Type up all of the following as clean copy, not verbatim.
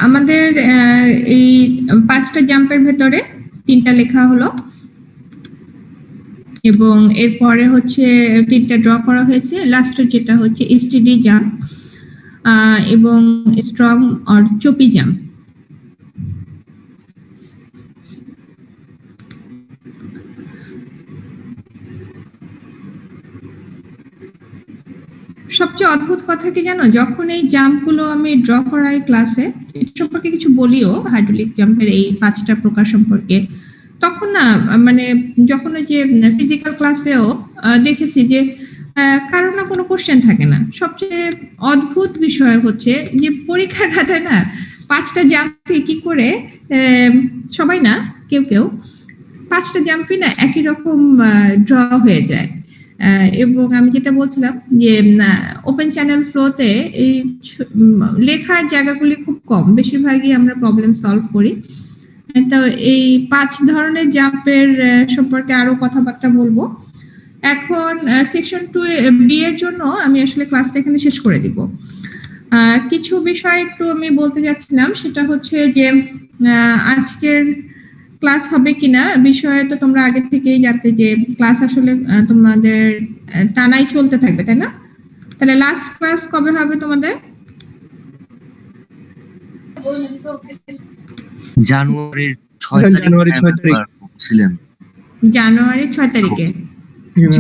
আমাদের এই 5টা জাম্পের ভেতরে 3টা লেখা হলো এবং এরপরে হচ্ছে 3টা ড্র করা হয়েছে। লাস্টের যেটা হচ্ছে এসটিডি জাম্প এবং স্ট্রং অর চপি জাম্প। সবচেয়ে অদ্ভুত কথা কি জানো, যখন এই জাম্পগুলো আমি ড্র করাই ক্লাসে, এর সম্পর্কে কিছু বলিও হাইড্রোলিক জাম্পের এই 5টা প্রকার সম্পর্কে, তখন না মানে যখন ওই যে ফিজিক্যাল ক্লাসেও দেখেছি যে কারো না কোনো কোশ্চেন থাকে না। সবচেয়ে অদ্ভুত বিষয় হচ্ছে যে পরীক্ষার খাতায় না 5টা জাম্পে কি করে সবাই না কেউ কেউ 5টা জাম্পই না একই রকম ড্র হয়ে যায়। এবং আমি যেটা বলছিলাম যে ওপেন চ্যানেল ফ্লোতে এই লেখার জায়গাগুলি খুব কম, বেশিরভাগই আমরা প্রবলেম সলভ করি। তো এই 5 ধরনের জাম্পের সম্পর্কে আরো কথাবার্তা বলবো। এখন সেকশন 2 বি এর জন্য আমি আসলে ক্লাসটা এখানে শেষ করে দিব। কিছু বিষয় একটু আমি বলতে যাচ্ছিলাম, সেটা হচ্ছে যে আজকের ক্লাস হবে কিনা বিষয়ে তো তোমরা আগে থেকেই জানতে যে ক্লাস আসলে তোমাদের টানাই চলতে থাকবে, তাই না? তাহলে লাস্ট ক্লাস কবে হবে তোমাদের? জানুয়ারির 6 তারিখে,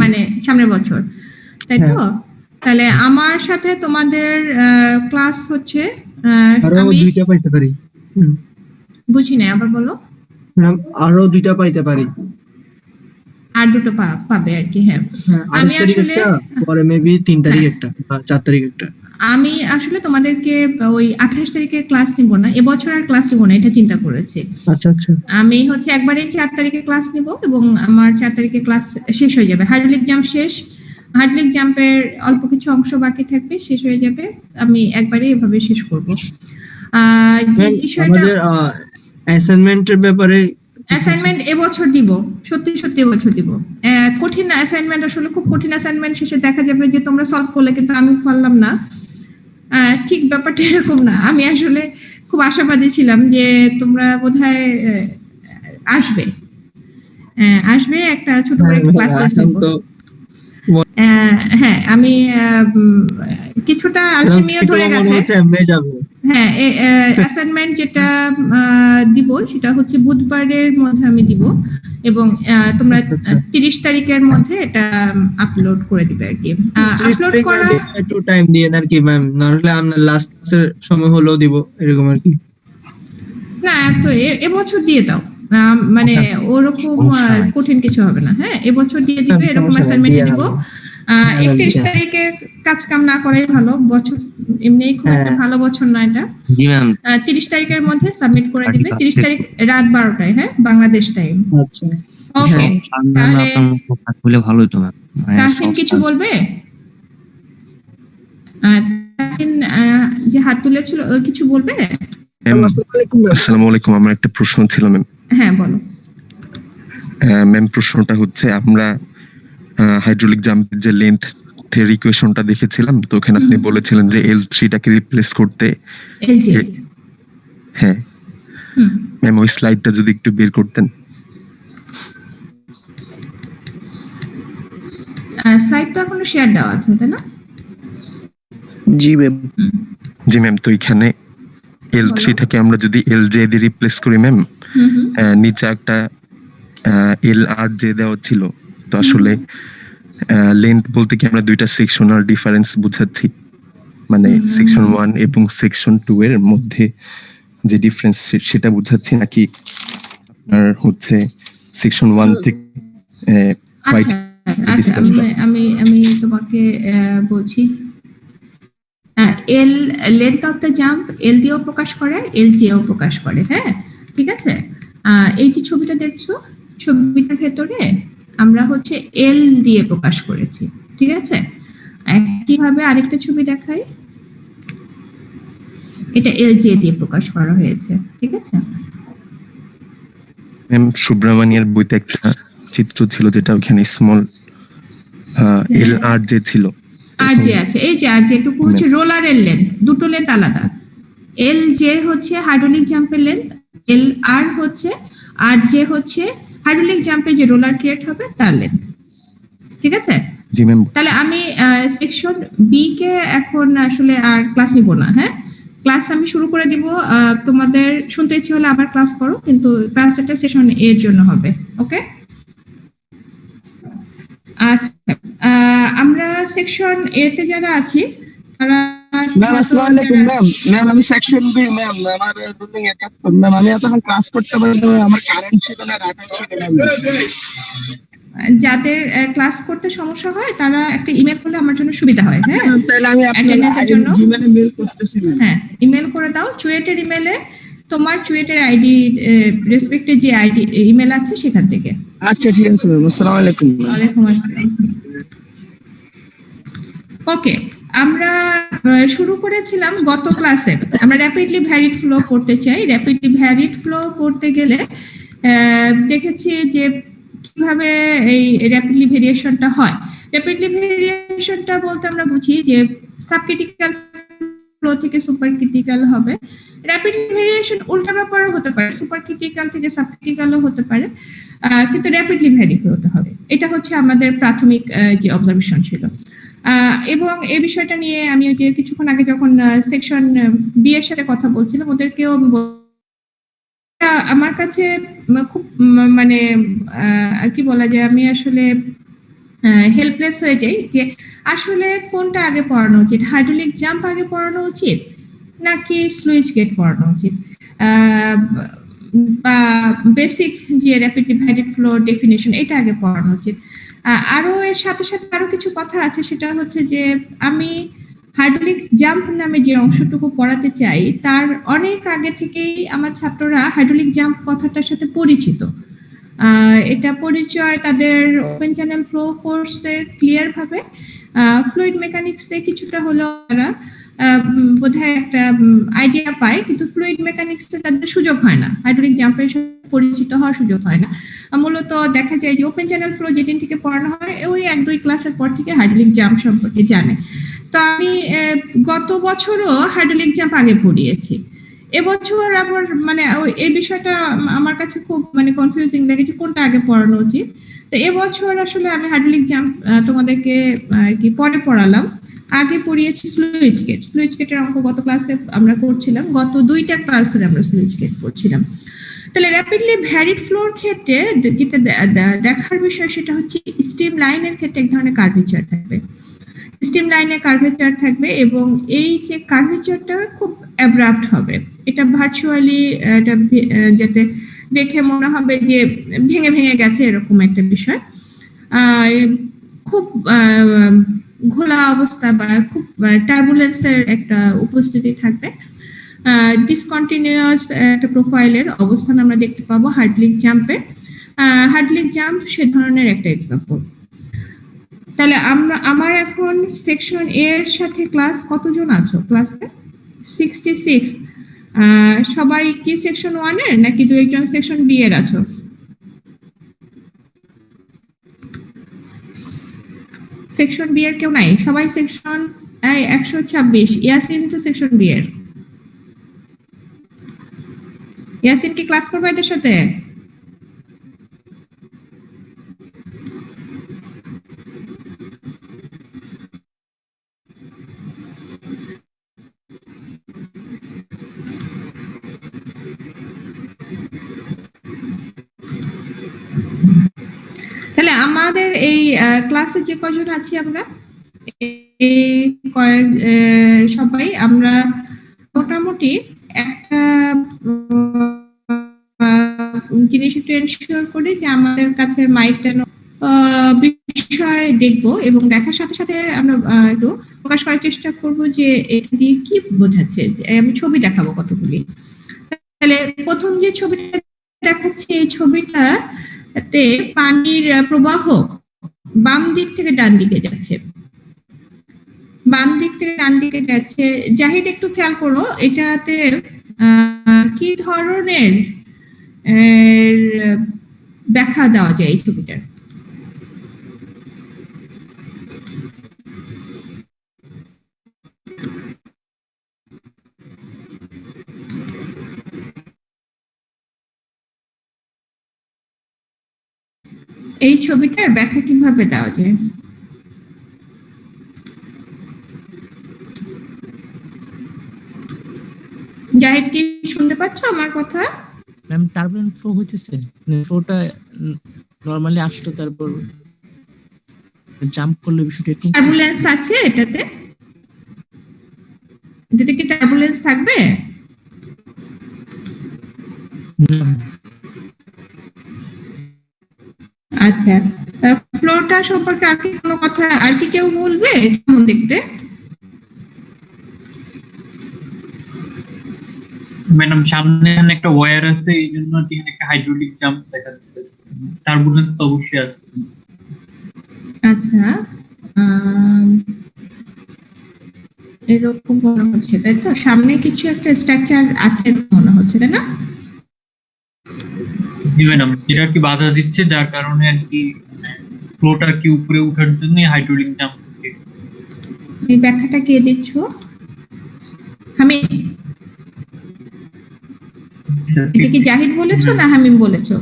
মানে সামনের বছর, তাই তো? তাহলে আমার সাথে তোমাদের ক্লাস হচ্ছে আরো 2টা পাইতে পারি। বুঝি না, আবার বলো। আরো 2টা পাইতে পারি, আর 2টো পাবে আর কি। হ্যাঁ, আমি আসলে পরে মেবি 3 তারিখ একটা, 4 তারিখ একটা। আমি আসলে তোমাদেরকে ওই 28 তারিখে ক্লাস নিব না, এবছর আর ক্লাস নিব না, এটা চিন্তা করেছি। আচ্ছা আচ্ছা, আমি হচ্ছে একবারে 4 তারিখে ক্লাস নিব এবং আমার 4 তারিখে ক্লাস শেষ হয়ে যাবে। হাইড্রোলিক জাম্প শেষ, হাইড্রোলিক জাম্পের অল্প কিছু অংশ বাকি থাকবে, শেষ হয়ে যাবে। আমি একবারে এভাবে শেষ করব। যে বিষয়টা আমাদের অ্যাসাইনমেন্টের ব্যাপারে, অ্যাসাইনমেন্ট এবছর দিব, সত্যি সত্যি এবছর দিব। কঠিন অ্যাসাইনমেন্ট, আসলে খুব কঠিন অ্যাসাইনমেন্ট শেষে দেখা যাবে যে তোমরা সলভ করলে কিন্তু আমি পারলাম না। ঠিক ব্যাপারটা এরকম না। আমি আসলে খুব আশাবাদী ছিলাম যে তোমরা বোধহয় আসবে একটা ছোট করে ক্লাস টেস্ট নেব। হ্যাঁ, আমি কিছুটা আলসেমিও ধরে গেছে। হ্যাঁ, অ্যাসাইনমেন্ট যেটা দিব সেটা হচ্ছে বুধবারের মধ্যে আমি দিব এবং তোমরা 30 তারিখের মধ্যে এটা আপলোড করে দিবে আর কি। আপলোড করা একটু টাইম দিয়ে আর কি ম্যাম, নাহলে আমরা লাস্ট সময় হলেও দিব এরকম আর কি। না, তো এবছর দিয়ে দাও, মানে ওরকম কঠিন কিছু হবে না। হ্যাঁ, এবছর দিয়ে দিবে, এরকম অ্যাসাইনমেন্ট দিব। 31 তারিখে কাজ কাম না করাই ভালো, বছর এমনিই খুব একটা ভালো বছর না এটা। জি ম্যাম, 30 তারিখের মধ্যে সাবমিট করে দিবে, 30 তারিখ রাত 12টায়, হ্যাঁ, বাংলাদেশ টাইম। আচ্ছা, ওকে। তাহলে বলে ভালো হতো ম্যাম। তাসিন কিছু বলবে? তাসিন যে হাত তুলেছিল কিছু বলবে? আসসালামু আলাইকুম, আমার একটা প্রশ্ন ছিল ম্যাম। হ্যাঁ, বলো ম্যাম। প্রশ্নটা হচ্ছে, আমরা হাইড্রোলিক জাম্পের যে লেন্থ এর ইকুয়েশনটা দেখেছিলাম, তো ওখানে আপনি বলেছিলেন যে L3 টাকে রিপ্লেস করতে LJ। হ্যাঁ ম্যাম, ওই স্লাইডটা যদি একটু বের করতেন। স্লাইডটা এখনো শেয়ার দেওয়া আছে, তাই না? জি ম্যাম। জি ম্যাম, তো এখানে L3 টাকে আমরা যদি LJ দিয়ে রিপ্লেস করি ম্যাম, নিচে একটা LRJ দেওয়া ছিল, তো আসলে লেন্থ বলতে কি আমরা 2টা সেকশনাল ডিফারেন্স বুঝাচ্ছি, মানে সেকশন 1 এবং সেকশন 2 এর মধ্যে যে ডিফারেন্স সেটা বুঝাচ্ছি, নাকি আপনার হচ্ছে সেকশন 1 থেকে আমি তোমাকে বলছি। লেন্থ অফ দ্য জাম্প এল দিয়েও প্রকাশ করে, LJ ও প্রকাশ করে। হ্যাঁ, ঠিক আছে। এই যে ছবিটা দেখছো, ছবিটার ভেতরে আমরা হচ্ছে এল দিয়ে প্রকাশ করেছি, ঠিক আছে। কিভাবে আরেকটা ছবি দেখাই, এটা LJ দিয়ে প্রকাশ করা হয়েছে, ঠিক আছে। ম্যাম, সুব্রমণিয়ার বইতে একটা চিত্র ছিল যেটা ওখানে স্মল LRJ ছিল। RJ আছে, এই যে RJ টুকু হচ্ছে রোলারের লেন্থ, দুটো লেন্থ আলাদা। এল জে হচ্ছে হাইড্রোলিক জাম্পের লেন্থ, এল আর হচ্ছে, আর জে হচ্ছে হাইড্রোলিক জাম্পে যে রোলার ক্রিয়েট হবে তার লেন্থ। ঠিক আছে? জি ম্যাম। তাহলে আমি সেকশন বি কে এখন আসলে আর ক্লাস নিব না। হ্যাঁ, ক্লাস আমি শুরু করে দিব। তোমাদের শুনতে ইচ্ছে হলে আবার ক্লাস করো, কিন্তু ক্লাস একটা সেশন এর জন্য হবে। ওকে, আচ্ছা। আমরা সেকশন এ তে যারা আছি তারা ম্যাম আসসালামু আলাইকুম ম্যাম। ম্যাম আমি সেকশন বি ম্যাম, আমার রুলিং 71 ম্যাম। আমি এতক্ষণ ক্লাস করতে পারি না, আমার কারেন্ট ছিল না, ডাটা ছিল না ম্যাম। যাদের ক্লাস করতে সমস্যা হয় তারা একটা ইমেল করলে আমার জন্য সুবিধা হয়। হ্যাঁ, তাহলে আমি আপনার অ্যাটেন্ডেন্সের জন্য জিমেলে মেল করতেছি ম্যাম। হ্যাঁ, ইমেল করে দাও। চুয়েটের ইমেলে তোমার চুয়েটের আইডি রেসপেক্টে যে আইডি ইমেল আছে সেখান থেকে। আচ্ছা ঠিক আছে ম্যাম, আসসালামু আলাইকুম। ওয়ালাইকুম আসসালাম। ওকে, আমরা শুরু করেছিলাম গত ক্লাসে। আমরা র্যাপিডলি ভ্যারিড ফ্লো পড়তে চাই। র্যাপিডলি ভ্যারিড ফ্লো পড়তে গেলে দেখেছি যে কিভাবে এই র্যাপিডলি ভেরিয়েশনটা হয়। র্যাপিডলি ভেরিয়েশনটা বলতে আমরা বুঝি যে সাবক্রিটিক্যাল ফ্লো থেকে সুপার ক্রিটিক্যাল হবে। র্যাপিড ভেরিয়েশন উল্টা ব্যাপারও হতে পারে, সুপার ক্রিটিক্যাল থেকে সাবক্রিটিক্যালও হতে পারে, কিন্তু র্যাপিডলি ভ্যারি হতে হবে। এটা হচ্ছে আমাদের প্রাথমিক যে অবজারভেশন ছিল। এবং এই বিষয়টা নিয়ে আমি ওই যে কিছুক্ষণ আগে যখন সেকশন বি এর সাথে কথা বলছিলাম, ওদেরকেও আমার কাছে খুব মানে কি বলা যায়, আমি আসলে হেল্পলেস হয়ে যাই যে আসলে কোনটা আগে পড়ানো উচিত, হাইড্রোলিক জাম্প আগে পড়ানো উচিত নাকি স্লুইচ গেট পড়ানো উচিত, বা বেসিক যে র্যাপিডলি ভ্যারিড ফ্লো ডেফিনেশন এটা আগে পড়ানো উচিত। আরো এর সাথে সাথে আরো কিছু কথা আছে, সেটা হচ্ছে যে আমি হাইড্রোলিক জাম্প নামে যে অংশটুকু পড়াতে চাই তার অনেক আগে থেকেই আমার ছাত্ররা হাইড্রোলিক জাম্প কথাটার সাথে পরিচিত। এটা পরিচয় তাদের ওপেন চ্যানেল ফ্লো কোর্সে ক্লিয়ার ভাবে, ফ্লুইড মেকানিক্সে কিছুটা হলেও তারা বোধহয় একটা আইডিয়া পায়, কিন্তু ফ্লুইড মেকানিক্সে তাদের সুযোগ হয় না, হাইড্রোলিক জাম্পের সাথে পরিচিত হওয়ার সুযোগ হয় না। মূলত দেখা যায় যে ওপেন চ্যানেল ফ্লো যেদিন থেকে পড়ানো হয় ওই 1-2 ক্লাসের পর থেকে হাইড্রোলিক জাম্প সম্পর্কে জানে। তো আমি গত বছরও হাইড্রোলিক জাম্প আগে পড়িয়েছি। এবছর আবার মানে এই বিষয়টা আমার কাছে খুব মানে কনফিউজিং লেগেছে কোনটা আগে পড়ানো উচিত। তো এবছর আসলে আমি হাইড্রোলিক জাম্প তোমাদেরকে আর কি পরে পড়ালাম। আগে পড়িয়েছি স্লুইচ গেট। স্লুইচ গেটের অঙ্ক গত ক্লাসে আমরা করছিলাম, গত 2টা ক্লাস ধরে আমরা স্লুইচ গেট করছিলাম। তাহলে র্যাপিডলি ভ্যারিড ফ্লোর ক্ষেত্রে যেটা দেখার বিষয় সেটা হচ্ছে স্টিম লাইনের ক্ষেত্রে এক ধরনের কার্ভেচার থাকবে। স্টিম লাইনে কার্ভেচার থাকবে এবং এই যে কার্ভেচারটা খুব অ্যাব্রাপ্ট হবে। এটা ভার্চুয়ালি এটা যাতে দেখে মনে হবে যে ভেঙে ভেঙে গেছে এরকম একটা বিষয়। খুব ঘোলা অবস্থা বা খুব টার্বুলেন্সের একটা উপস্থিতি থাকবে। ডিসকন্টিনিউয়াস একটা প্রোফাইলের অবস্থান আমরা দেখতে পাবো হাইড্রোলিক জাম্পে। হাইড্রোলিক জাম্প সে ধরনের একটা এক্সাম্পল। তাহলে আমার এখন সেকশন এ এর সাথে ক্লাস কতজন আছো ক্লাসে? 66। সবাই কি সেকশন 1 এর নাকি 2-1 সেকশন বি এর আছো? সেকশন বি এর কেউ নাই? সবাই সেকশন 126। ইয়াসিন তো সেকশন বি এর। ইয়াসিন কি ক্লাস করবে এদের সাথে? তাহলে আমাদের এই ক্লাসে যে কজন আছি আমরা সবাই আমরা মোটামুটি একটা জিনিস একটু এনশিওর করি যে আমাদের কাছে মাইকটা বিষয় দেখবো এবং দেখার সাথে সাথে আমরা একটু প্রকাশ করার চেষ্টা করব যে এটা দিয়ে কি বোঝাচ্ছে। আমি ছবি দেখাবো কতগুলি। তাহলে প্রথম যে ছবিটা দেখাচ্ছে এই ছবিটাতে পানির প্রবাহ বাম দিক থেকে ডান দিকে যাচ্ছে, বাম দিক থেকে ডান দিকে যাচ্ছে। জাহিদ একটু খেয়াল করো এটাতে কি ধরনের ব্যাখ্যা দেওয়া যায় এই ছবিটার? এই ছবিটার ব্যাখ্যা কিভাবে দেওয়া যায়? জাহিদ, কি শুনতে পাচ্ছ আমার কথা? ম্যাম টার্বুলেন্ট ফ্লো হইতেছে, ফ্লোটা নরমালি আসলো, তারপর জাম্প করলে বিষয়টা একটু টার্বুলেন্স আছে এটাতে? এটাতে কি টার্বুলেন্স থাকবে? আচ্ছা, ফ্লোটা সম্পর্কে আর কি কোনো কথা আর কি কেউ বলবে কেমন দেখতে? ম্যাডাম সামনে এখানে একটা ওয়্যার আছে, এই জন্য এখানে একটা হাইড্রোলিক জাম্প দেখা যাচ্ছে। টার্বুলেন্স তো অবশ্যই আছে। আচ্ছা, এরকম মনে হচ্ছে, তাই তো? সামনে কিছু একটা স্ট্রাকচার আছে মনে হচ্ছে, তাই না? জি ম্যাডাম, যেটা কি বাধা দিচ্ছে, যার কারণে আর কি ফ্লোটা কি উপরে ওঠার জন্য হাইড্রোলিক জাম্প। এই ব্যাখ্যাটা কে দিচ্ছ? এটা কি জাহিদ বলেছো না হামিম বলেছো?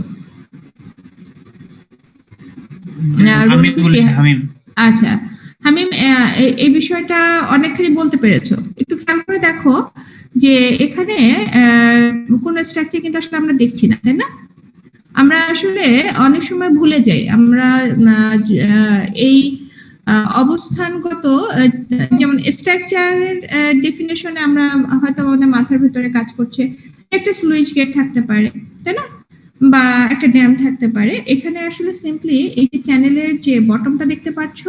আচ্ছা হামিম, এই বিষয়টা অনেকখানি বলতে পেরেছো। একটু খেয়াল করে দেখো যে এখানে কোন স্ট্রাকচার কিন্তু আসলে আমরা দেখছি না, তাই না? আমরা আসলে অনেক সময় ভুলে যাই। আমরা এই অবস্থানগত যেমন স্ট্রাকচারের ডেফিনেশনে আমরা হয়তো আমাদের মাথার ভিতরে কাজ করছে একটা স্লুইস গেট থাকতে পারে, তাই না? বা একটা ড্যাম থাকতে পারে। এখানে আসলে সিম্পলি এই যে চ্যানেলের যে বটমটা দেখতে পাচ্ছ,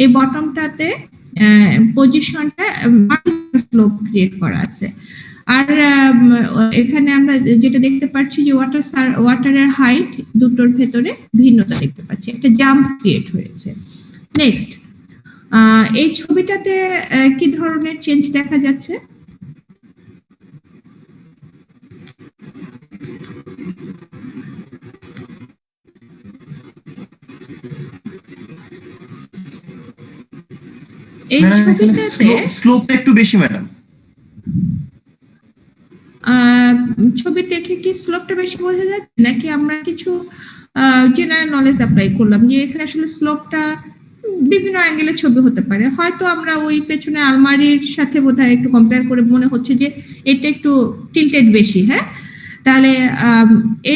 এই বটমটাতে পজিশনটা স্লোপ ক্রিয়েট করা আছে। আর এখানে আমরা যেটা দেখতে পাচ্ছি যে ওয়াটারের হাইট দুটোর ভেতরে ভিন্নতা দেখতে পাচ্ছি, একটা জাম্প ক্রিয়েট হয়েছে। নেক্সট, এই ছবিটাতে কি ধরনের চেঞ্জ দেখা যাচ্ছে? এই ছবিটাতে স্লোপটা একটু বেশি ম্যাডাম। ছবি দেখে কি স্লোপটা বেশি বোঝা যাচ্ছে, নাকি আমরা কিছু জেনারেল নলেজ অ্যাপ্লাই করলাম যে এখানে আসলে স্লোপটা বিভিন্ন অ্যাঙ্গেলের ছবি হতে পারে? হয়তো আমরা ওই পেছনে আলমারির সাথে বোধহয় একটু কম্পেয়ার করে মনে হচ্ছে যে এটা একটু টিল্টেড বেশি। হ্যাঁ, তাহলে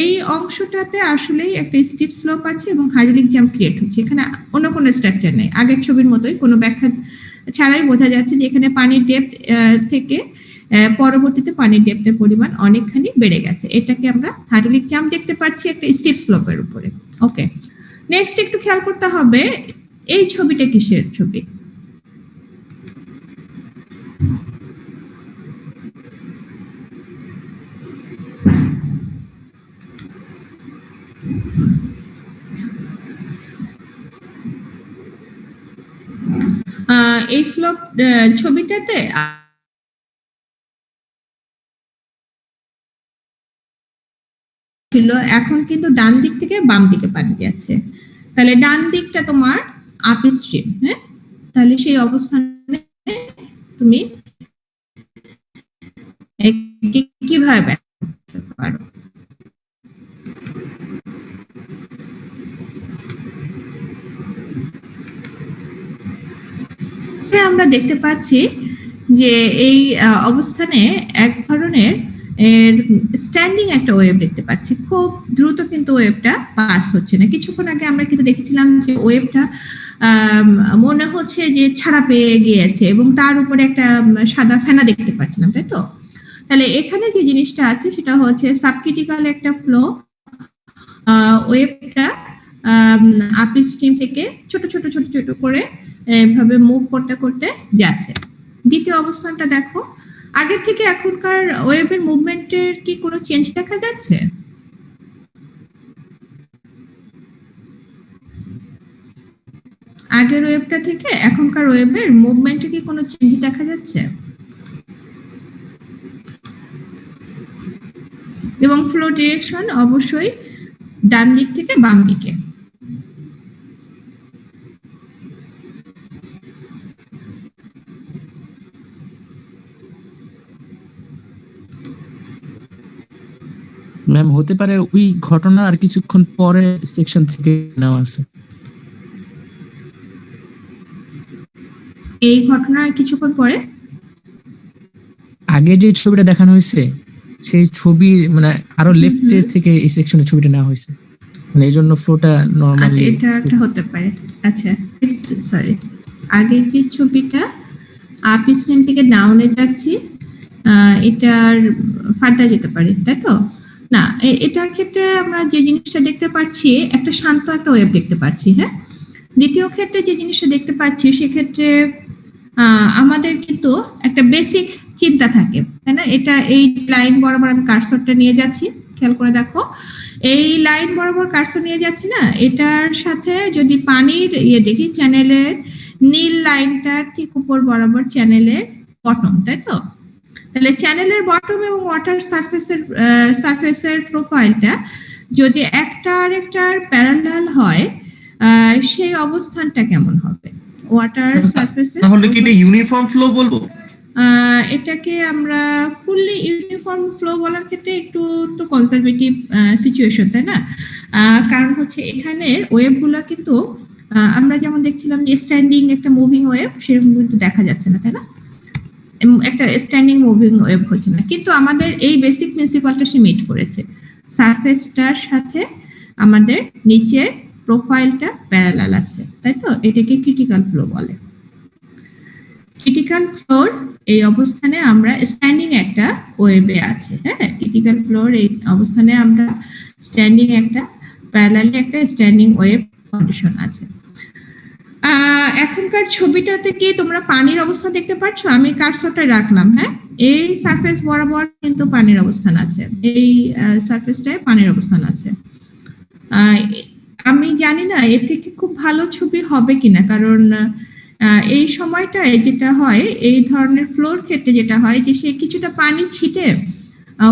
এই অংশটাতে আসলেই একটা স্টিপ স্লোপ আছে এবং হাইড্রোলিক জাম্প ক্রিয়েট হচ্ছে। এখানে অন্য কোনো স্ট্রাকচার নেই, আগের ছবির মতোই কোনো ব্যাখ্যা ছাড়াই বোঝা যাচ্ছে যে এখানে পানির ডেপথ থেকে পরবর্তীতে পানির ডেপথের পরিমাণ অনেকখানি বেড়ে গেছে। এটাকে আমরা হাইড্রোলিক জাম্প দেখতে পাচ্ছি একটা স্টিপ স্লোপের উপরে। ওকে, নেক্সট একটু খেয়াল করতে হবে এই ছবিটা কিসের ছবি? এই স্লোপ ছবিটাতে ছিল, এখন কিন্তু ডান দিক থেকে বাম দিকে পানি যাচ্ছে। তাহলে ডান দিকটা তোমার আপ স্ট্রিম। হ্যাঁ, তাহলে সেই অবস্থানে তুমি কিভাবে ব্যাখ্যা করতে পারো? আমরা দেখতে পাচ্ছি যে এই অবস্থানে এক ধরনের স্ট্যান্ডিং একটা ওয়েভ দেখতে পাচ্ছি। খুব দ্রুত কিন্তু ওয়েভটা পাস হচ্ছে না। কিছুক্ষণ আগে আমরা কিন্তু দেখেছিলাম যে ওয়েভটা মনে হচ্ছে যে ছাড়া পেয়ে গিয়েছে এবং তার উপরে একটা সাদা ফেনা দেখতে পাচ্ছিলাম, তাই তো? তাহলে এখানে যে জিনিসটা আছে সেটা হচ্ছে সাবক্রিটিক্যাল একটা ফ্লো। ওয়েভটা আপ স্ট্রিম থেকে ছোট ছোট ছোট ছোট করে এভাবে মুভ করতে করতে যাচ্ছে। দ্বিতীয় অবস্থানটা দেখো, আগের থেকে এখনকার ওয়েভের মুভমেন্টের কি কোনো চেঞ্জ দেখা যাচ্ছে? আগের ওয়েভটা থেকে এখনকার ওয়েভের মুভমেন্টে কি কোনো চেঞ্জ দেখা যাচ্ছে? এবং ফ্লো ডিরেকশন অবশ্যই ডান দিক থেকে বাম দিকে। ম্যাম ম্যাম হতে পারে ওই ঘটনা আর কিছুক্ষণ পরে সেকশন থেকে নেওয়া আছে। এই ঘটনার কিছুক্ষণ পরে আগে যে ছবিটা দেখানো হয়েছে সেই ছবি মানে আরো হুম, লেফটে হুম। থেকে এই সেকশনে ছবিটা নেওয়া হয়েছে, মানে এই জন্য ফ্লোটা আচ্ছা, নর্মালি। এটা একটা হতে পারে। আচ্ছা, সরি, আগে যে ছবিটা আপ স্ট্যান্ড থেকে ডাউনে যাচ্ছি, এটার ফার্দার যেতে পারি, তাই তো? না, এটার ক্ষেত্রে আমরা যে জিনিসটা দেখতে পাচ্ছি, একটা শান্ত একটা ওয়েভ দেখতে পাচ্ছি, হ্যাঁ। দ্বিতীয় ক্ষেত্রে যে জিনিসটা দেখতে পাচ্ছি, সেক্ষেত্রে আমাদের কিন্তু একটা বেসিক চিন্তা থাকে, তাই না? এটা এই লাইন বরাবর আমি কার্সরটা নিয়ে যাচ্ছি, খেয়াল করে দেখো, এই লাইন বরাবর কার্সর নিয়ে যাচ্ছি না, এটার সাথে যদি পানির ইয়ে দেখি, চ্যানেলের নীল লাইনটার ঠিক উপর বরাবর চ্যানেলের বটম, তাই তো? তাহলে চ্যানেলের বটম এবং ওয়াটার সারফেসের প্রোফাইলটা যদি একটা আরেকটার প্যারালাল হয়, সেই অবস্থানটা কেমন হবে ওয়াটার সারফেসের? তাহলে কি এটা ইউনিফর্ম ফ্লো বলবো? এটাকে আমরা ফুললি ইউনিফর্ম ফ্লো বলার ক্ষেত্রে একটু তো কনজারভেটিভ সিচুয়েশন, তাই না? কারণ হচ্ছে এখানের ওয়েভগুলো কিন্তু আমরা যেমন দেখছিলাম যে স্ট্যান্ডিং একটা মুভিং ওয়েভ, সেরকম কিন্তু দেখা যাচ্ছে না, তাই না? একটা স্ট্যান্ডিং মুভিং ওয়েভ হচ্ছে না, কিন্তু আমাদের এই বেসিক প্রিন্সিপালটা সে মিট করেছে। সারফেসটার সাথে আমাদের নিচের প্রোফাইলটা প্যারালাল আছে, তাই তো? এটাকে ক্রিটিক্যাল ফ্লো বলে। ক্রিটিক্যাল ফ্লোর এই অবস্থানে আমরা স্ট্যান্ডিং একটা ওয়েভে আছে, হ্যাঁ। ক্রিটিক্যাল ফ্লোর এই অবস্থানে আমরা স্ট্যান্ডিং একটা প্যারালালি একটা স্ট্যান্ডিং ওয়েভ কন্ডিশন আছে। এখনকার ছবিটাতে কি তোমরা পানির অবস্থা দেখতে পাচ্ছ? আমি কার্সরটা রাখলাম, হ্যাঁ। এই সারফেস বরাবর কিন্তু পানির অবস্থান আছে, এই সারফেসটায় পানির অবস্থান আছে। আমি জানি না এর থেকে খুব ভালো ছবি হবে কিনা, কারণ এই সময়টায় যেটা হয় এই ধরনের ফ্লোর ক্ষেত্রে যেটা হয় যে সে কিছুটা পানি ছিটে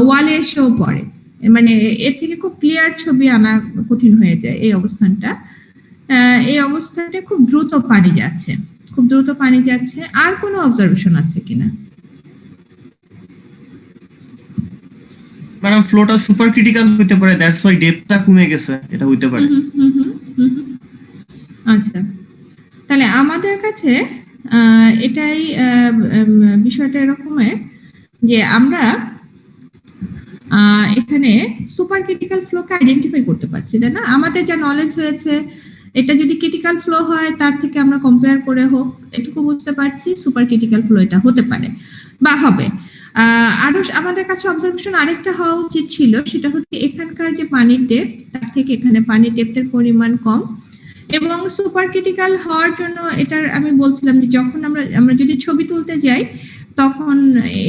ওয়ালে এসেও পড়ে, মানে এর থেকে খুব ক্লিয়ার ছবি আনা কঠিন হয়ে যায় এই অবস্থানটা। এই অবস্থাটা খুব দ্রুত পানি যাচ্ছে, খুব দ্রুত পানি যাচ্ছে। আর কোনো অবজারভেশন আছে কিনা? ম্যাডাম ফ্লোটা সুপার ক্রিটিক্যাল হতে পারে, দ্যাটস ওয়াই ডেপথটা কমে গেছে, এটা হইতে পারে। আচ্ছা, তাহলে আমাদের কাছে এটাই বিষয়টা এরকমের যে আমরা এখানে সুপার ক্রিটিক্যাল ফ্লোকে আইডেন্টিফাই করতে পারছি, তাই না? আমাদের যা নলেজ হয়েছে, এটা যদি ক্রিটিক্যাল ফ্লো হয় তার থেকে আমরা কম্পেয়ার করে হোক এটুকু বুঝতে পারছি সুপার ক্রিটিক্যাল ফ্লো এটা হতে পারে বা হবে। আরো আমাদের কাছে অবজারভেশন আরেকটা হওয়া উচিত ছিল, সেটা হচ্ছে এখানকার যে পানির ডেপথ তার থেকে এখানে পানির ডেপথের পরিমাণ কম, এবং সুপার ক্রিটিক্যাল হওয়ার জন্য এটার আমি বলছিলাম যে যখন আমরা যদি ছবি তুলতে যাই তখন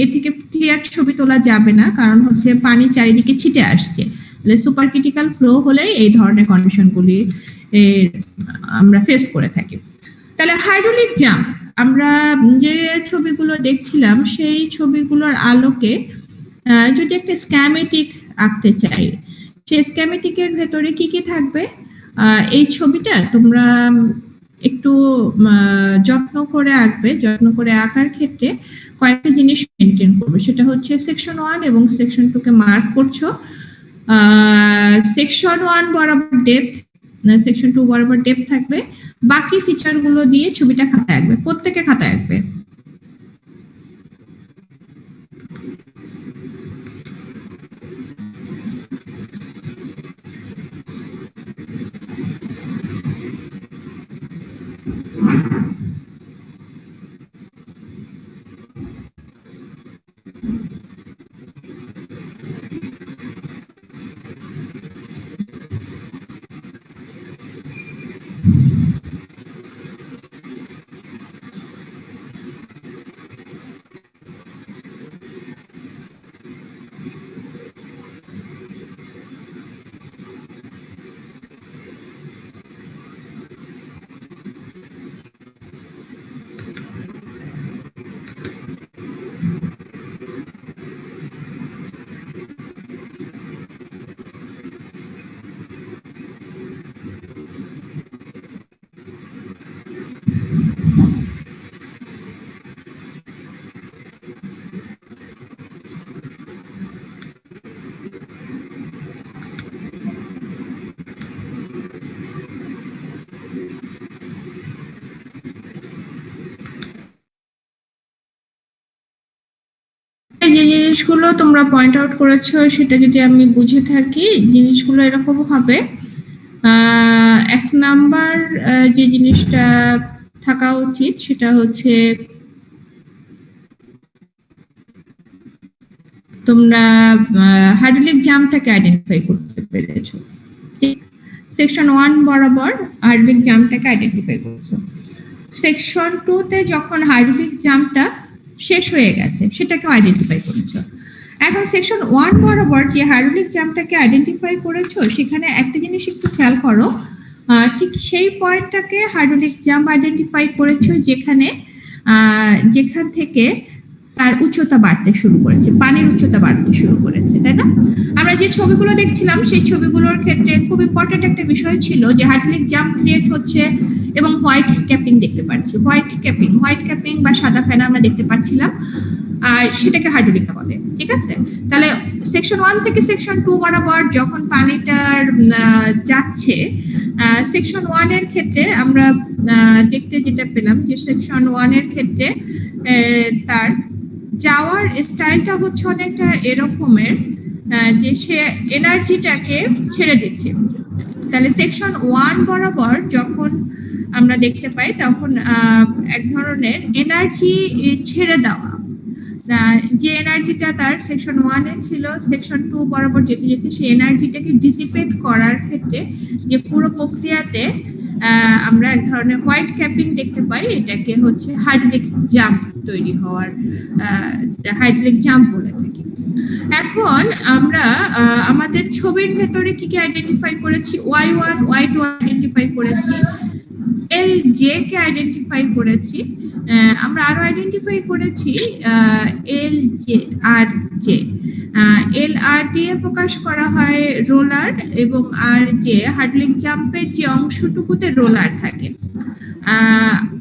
এ থেকে ক্লিয়ার ছবি তোলা যাবে না, কারণ হচ্ছে পানি চারিদিকে ছিটে আসছে। তাহলে সুপার ক্রিটিক্যাল ফ্লো হলেই এই ধরনের কন্ডিশনগুলি আমরা ফেস করে থাকি। তাহলে হাইড্রোলিক জাম্প আমরা যে ছবিগুলো দেখছিলাম সেই ছবিগুলোর আলোকে যদি একটা স্ক্যামেটিক আঁকতে চাই, সেই স্ক্যামেটিকের ভেতরে কি কি থাকবে? এই ছবিটা তোমরা একটু যত্ন করে আঁকবে। যত্ন করে আঁকার ক্ষেত্রে কয়েকটা জিনিস মেনটেন করবে, সেটা হচ্ছে সেকশন 1 এবং সেকশন 2 কে মার্ক করছো। সেকশন 1 বরাবর ডেপথ, সেকশন 2 বরাবর ডেপথ থাকবে, বাকি ফিচার গুলো দিয়ে ছবিটা খাতায় আঁকবে, প্রত্যেকে খাতায় আঁকবে। জিনিসগুলো তোমরা পয়েন্ট আউট করেছো সেটা যদি আমি বুঝে থাকি, জিনিসগুলো এরকম হবে। 1 নাম্বার যে জিনিসটা থাকা উচিত সেটা হচ্ছে তোমরা হাইড্রোলিক জাম্পটাকে আইডেন্টিফাই করতে পেরেছো। ঠিক, সেকশন 1 বরাবর হাইড্রোলিক জাম্পটাকে আইডেন্টিফাই করেছো। সেকশন 2 তে যখন হাইড্রোলিক জাম্পটা শেষ হয়ে গেছে সেটাকেও আইডেন্টিফাই করেছো। এখন সেকশন 1 বরাবর যে হাইড্রোলিক জাম্পটাকে আইডেন্টিফাই করেছো সেখানে একটা জিনিস একটু খেয়াল করো, ঠিক সেই পয়েন্টটাকে হাইড্রোলিক জাম্প আইডেন্টিফাই করেছো যেখান থেকে তার উচ্চতা বাড়তে শুরু করেছে, পানির উচ্চতা বাড়তে শুরু করেছে, তাই না? আমরা যে ছবিগুলো দেখছিলাম সেই ছবিগুলোর ক্ষেত্রে খুব ইম্পর্টেন্ট একটা বিষয় ছিল যে হাইড্রোলিক জাম্প ক্রিয়েট হচ্ছে এবং হোয়াইট ক্যাপিং দেখতে পাচ্ছি। হোয়াইট ক্যাপিং বা সাদা ফেনা আমরা দেখতে পাচ্ছিলাম, আর সেটাকে হাইড্রোলিকা বলে। ঠিক আছে, তাহলে সেকশন 1 থেকে সেকশন 2 বরাবর যখন পানিটার যাচ্ছে, সেকশন 1 এর ক্ষেত্রে আমরা দেখতে যেটা পেলাম যে সেকশন 1 এর ক্ষেত্রে তার যাওয়ার স্টাইলটা হচ্ছে অনেকটা এরকমের যে সে এনার্জিটাকে ছেড়ে দিচ্ছে। তাহলে সেকশন 1 বরাবর যখন আমরা দেখতে পাই তখন এক ধরনের এনার্জি ছেড়ে দেওয়া, যে এনার্জিটা তার সেকশন 1 এ ছিল সেকশন 2 বরাবর যেতে যেতে সেই এনার্জিটাকে ডিসিপেট করার ক্ষেত্রে যে পুরো প্রক্রিয়াতে আমরা এক ধরনের হোয়াইট ক্যাপিং দেখতে পাই, এটাকে হচ্ছে হাইড্রোলিক জাম্প তৈরি হওয়ার হাইড্রোলিক জাম্প বলে থাকি। এখন আমরা আমাদের ছবির ভেতরে কি কি আইডেন্টিফাই করেছি? Y1 Y2 আইডেন্টিফাই করেছি, LJ কে আইডেন্টিফাই করেছি, আমরা আরো আইডেন্টিফাই করেছি LJ RJ। LR দিয়ে প্রকাশ করা হয় রোলার এবং RJ হাইড্রোলিক জাম্পের যে অংশটুকুতে রোলার থাকে।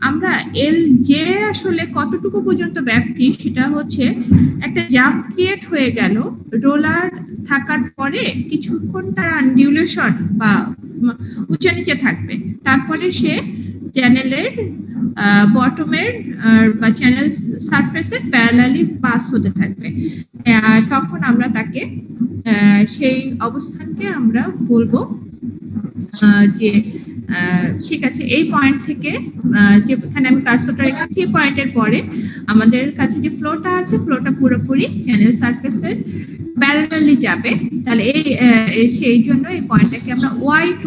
আমরা LJ আসলে কতটুকু পর্যন্ত ব্যাপ্তি সেটা হচ্ছে একটা জাম্প ক্রিয়েট হয়ে গেল, রোলার থাকার পরে কিছুক্ষণ তার আনডিউলেশন বা উঁচা নিচে থাকবে, তারপরে সে চ্যানেলের বটমের বা চ্যানেল সারফেসের প্যারালালি পাস হতে থাকবে। তখন আমরা তাকে সেই অবস্থানকে আমরা বলবো যে ঠিক আছে, এই পয়েন্ট থেকে যেখানে আমি কার্সরটা রেখেছি এই পয়েন্টের পরে আমাদের কাছে যে ফ্লোটা আছে ফ্লোটা পুরোপুরি চ্যানেল সারফেসের প্যারালালি যাবে। তাহলে সেই জন্য এই পয়েন্টটাকে আমরা Y2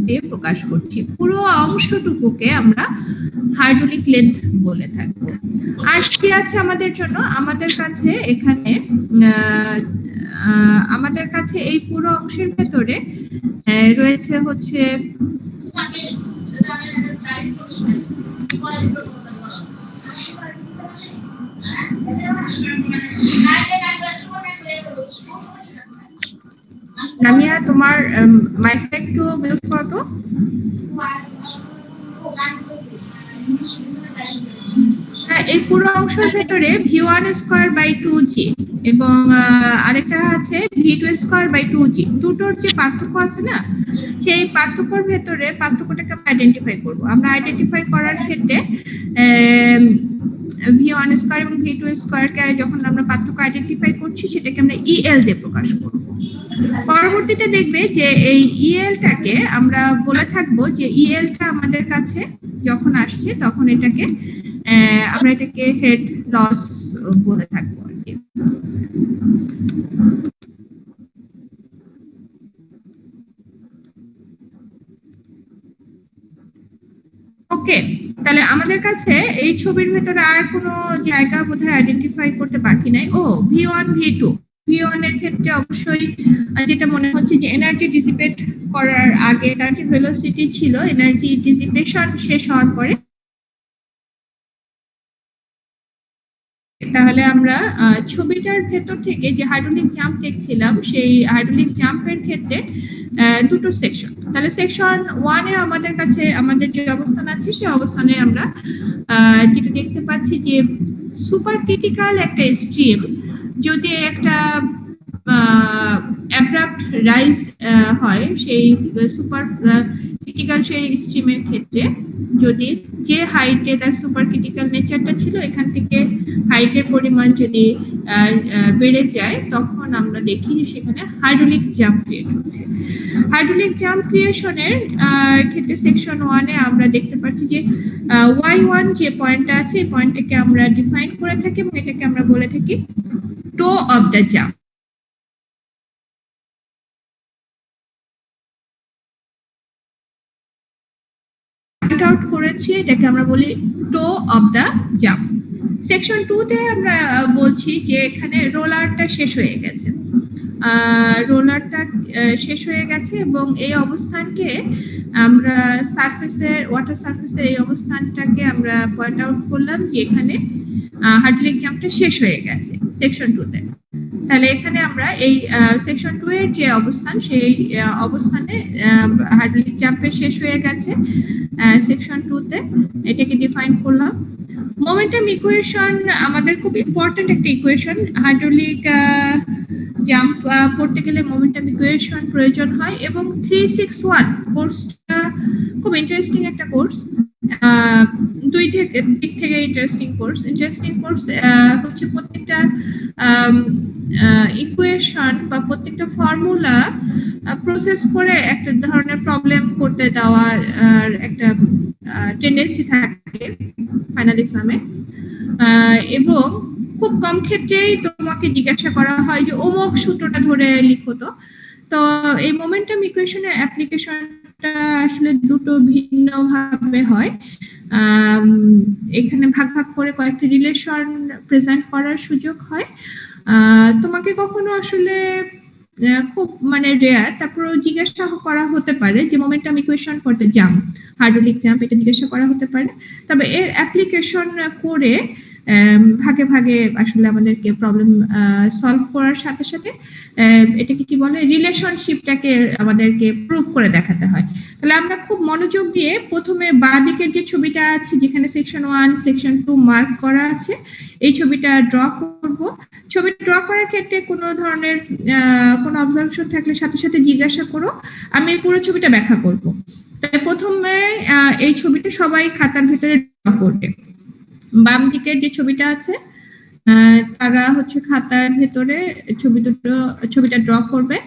দিয়ে প্রকাশ করছি। পুরো অংশটুকুকে আমরা হাইড্রোলিক লেন্থ বলে থাকবো। আর কি আছে আমাদের জন্য? আমাদের কাছে এখানে আমাদের কাছে এই পুরো অংশের ভেতরে রয়েছে হচ্ছে নামিয়া, তোমার মাইকটা একটু মিউট করো তো। এই পুরো অংশের ভেতরে V1 স্কয়ার বাই 2G এবং আরেকটা আছে V2 স্কয়ার বাই 2G, দুটোর যে পার্থক্য আছে না, সেই পার্থক্যর ভেতরে পার্থক্যটাকে আমরা আইডেন্টিফাই করব। আমরা আইডেন্টিফাই করার ক্ষেত্রে V1 স্কয়ার এবং V2 স্কয়ারকে যখন আমরা পার্থক্য আইডেন্টিফাই করছি সেটাকে আমরা EL দিয়ে প্রকাশ করব। পরবর্তীতে দেখবে যে এই EL-টাকে আমরা বলে থাকবো যে EL-টা আমাদের কাছে যখন আসছে তখন এটাকে আমরা এটাকে হেড লস বলে থাকবো আর কি। ওকে, তাহলে আমাদের কাছে এই ছবির ভেতরে আর কোনো জায়গা বোধহয় আইডেন্টিফাই করতে বাকি নাই। ও V1 V2 V1 এর ক্ষেত্রে অবশ্যই যেটা মনে হচ্ছে যে এনার্জি ডিসিপেট করার আগে তার যে ভেলোসিটি ছিল, এনার্জি ডিসিপেশন শেষ হওয়ার পরে, তাহলে আমরা ছবিটার ভেতর থেকে যে হাইড্রোলিক জাম্প দেখছিলাম সেই হাইড্রোলিক জাম্পের ক্ষেত্রে দুটো সেকশন। তাহলে সেকশন 1 এ আমাদের কাছে আমাদের যে অবস্থান আছে সেই অবস্থানে আমরা যেটা দেখতে পাচ্ছি যে সুপার ক্রিটিক্যাল একটা স্ট্রিম যদি একটা অ্যাব্রাপ্ট রাইজ হয়, সেই সুপার ক্রিটিক্যাল সেই স্ট্রিমের ক্ষেত্রে যদি যে হাইটে তার সুপার ক্রিটিক্যাল নেচারটা ছিল এখান থেকে হাইটের পরিমাণ যদি বেড়ে যায় তখন আমরা দেখি যে সেখানে হাইড্রোলিক জাম্প ক্রিয়েট হচ্ছে। হাইড্রোলিক জাম্প ক্রিয়েশনের ক্ষেত্রে সেকশন 1 এ আমরা দেখতে পাচ্ছি যে y1 যে পয়েন্টটা আছে এই পয়েন্টটাকে আমরা ডিফাইন করে থাকি এবং এটাকে আমরা বলে থাকি টো অফ দ্য জাম্প। আউট করেছি এটাকে আমরা বলি টো অফ দ্য জাম্প। সেকশন 2 তে আমরা বলছি যে এখানে রোলারটা শেষ হয়ে গেছে, রোলারটা শেষ হয়ে গেছে এবং এই অবস্থানকে আমরা সারফেসের ওয়াটার সারফেসের এই অবস্থানটাকে আমরা পয়েন্ট আউট করলাম যে এখানে হাইড্রোলিক জাম্পটা শেষ হয়ে গেছে সেকশন 2 তে। তাহলে এখানে আমরা এই সেকশন 2 এর যে অবস্থান সেই অবস্থানে হাইড্রোলিক জাম্পের শেষ হয়ে গেছে সেকশন 2 তে, এটাকে ডিফাইন করলাম। মোমেন্টাম ইকুয়েশন আমাদের খুব ইম্পর্টেন্ট একটা ইকুয়েশন। হাইড্রোলিক জাম্প পড়তে গেলে মোমেন্টাম ইকুয়েশন প্রয়োজন হয় এবং 361 কোর্সটা খুব ইন্টারেস্টিং একটা কোর্স, দুই দিক থেকে ইন্টারেস্টিং কোর্স হচ্ছে প্রত্যেকটা ইকুয়েশন বা প্রত্যেকটা ফর্মুলা প্রসেস করে একটা ধরনের প্রবলেম করতে দেওয়ার একটা টেন্ডেন্সি থাকে ফাইনাল এক্সামে, এবং খুব কম ক্ষেত্রেই তোমাকে জিজ্ঞাসা করা হয় যে অমুক সূত্রটা ধরে লিখো। তো এই মোমেন্টাম ইকুয়েশনের অ্যাপ্লিকেশনটা আসলে দুটো ভিন্ন ভাবে হয়। এখানে ভাগ ভাগ করে কয়েকটা রিলেশন প্রেজেন্ট করার সুযোগ হয়। তোমাকে কখনো আসলে খুব মানে রেয়ার তারপর জিজ্ঞাসা করা হতে পারে যে momentum equation for the jump, hydraulic jump, এটা জিজ্ঞাসা করা হতে পারে। তবে এর অ্যাপ্লিকেশন করে ভাগে ভাগে আসলে আমাদেরকে প্রবলেম সলভ করার সাথে সাথে এটাকে কি বলে রিলেশনশিপটাকে আমাদেরকে প্রুভ করে দেখাতে হয়। তাহলে আমরা খুব মনোযোগ দিয়ে প্রথমে বাঁ দিকের যে ছবিটা আছে যেখানে সেকশন 1 সেকশন 2 মার্ক করা আছে এই ছবিটা ড্র করব। ছবি ড্র করার ক্ষেত্রে কোনো ধরনের কোনো অবজারভেশন থাকলে সাথে সাথে জিজ্ঞাসা করো, আমি পুরো ছবিটা ব্যাখ্যা করব। তাহলে প্রথমে এই ছবিটা সবাই খাতার ভিতরে ড্র করবে। বাম দিকের যে ছবিটা আছে তারা হচ্ছে খাতার ভেতরে ছবিটা ড্র করবে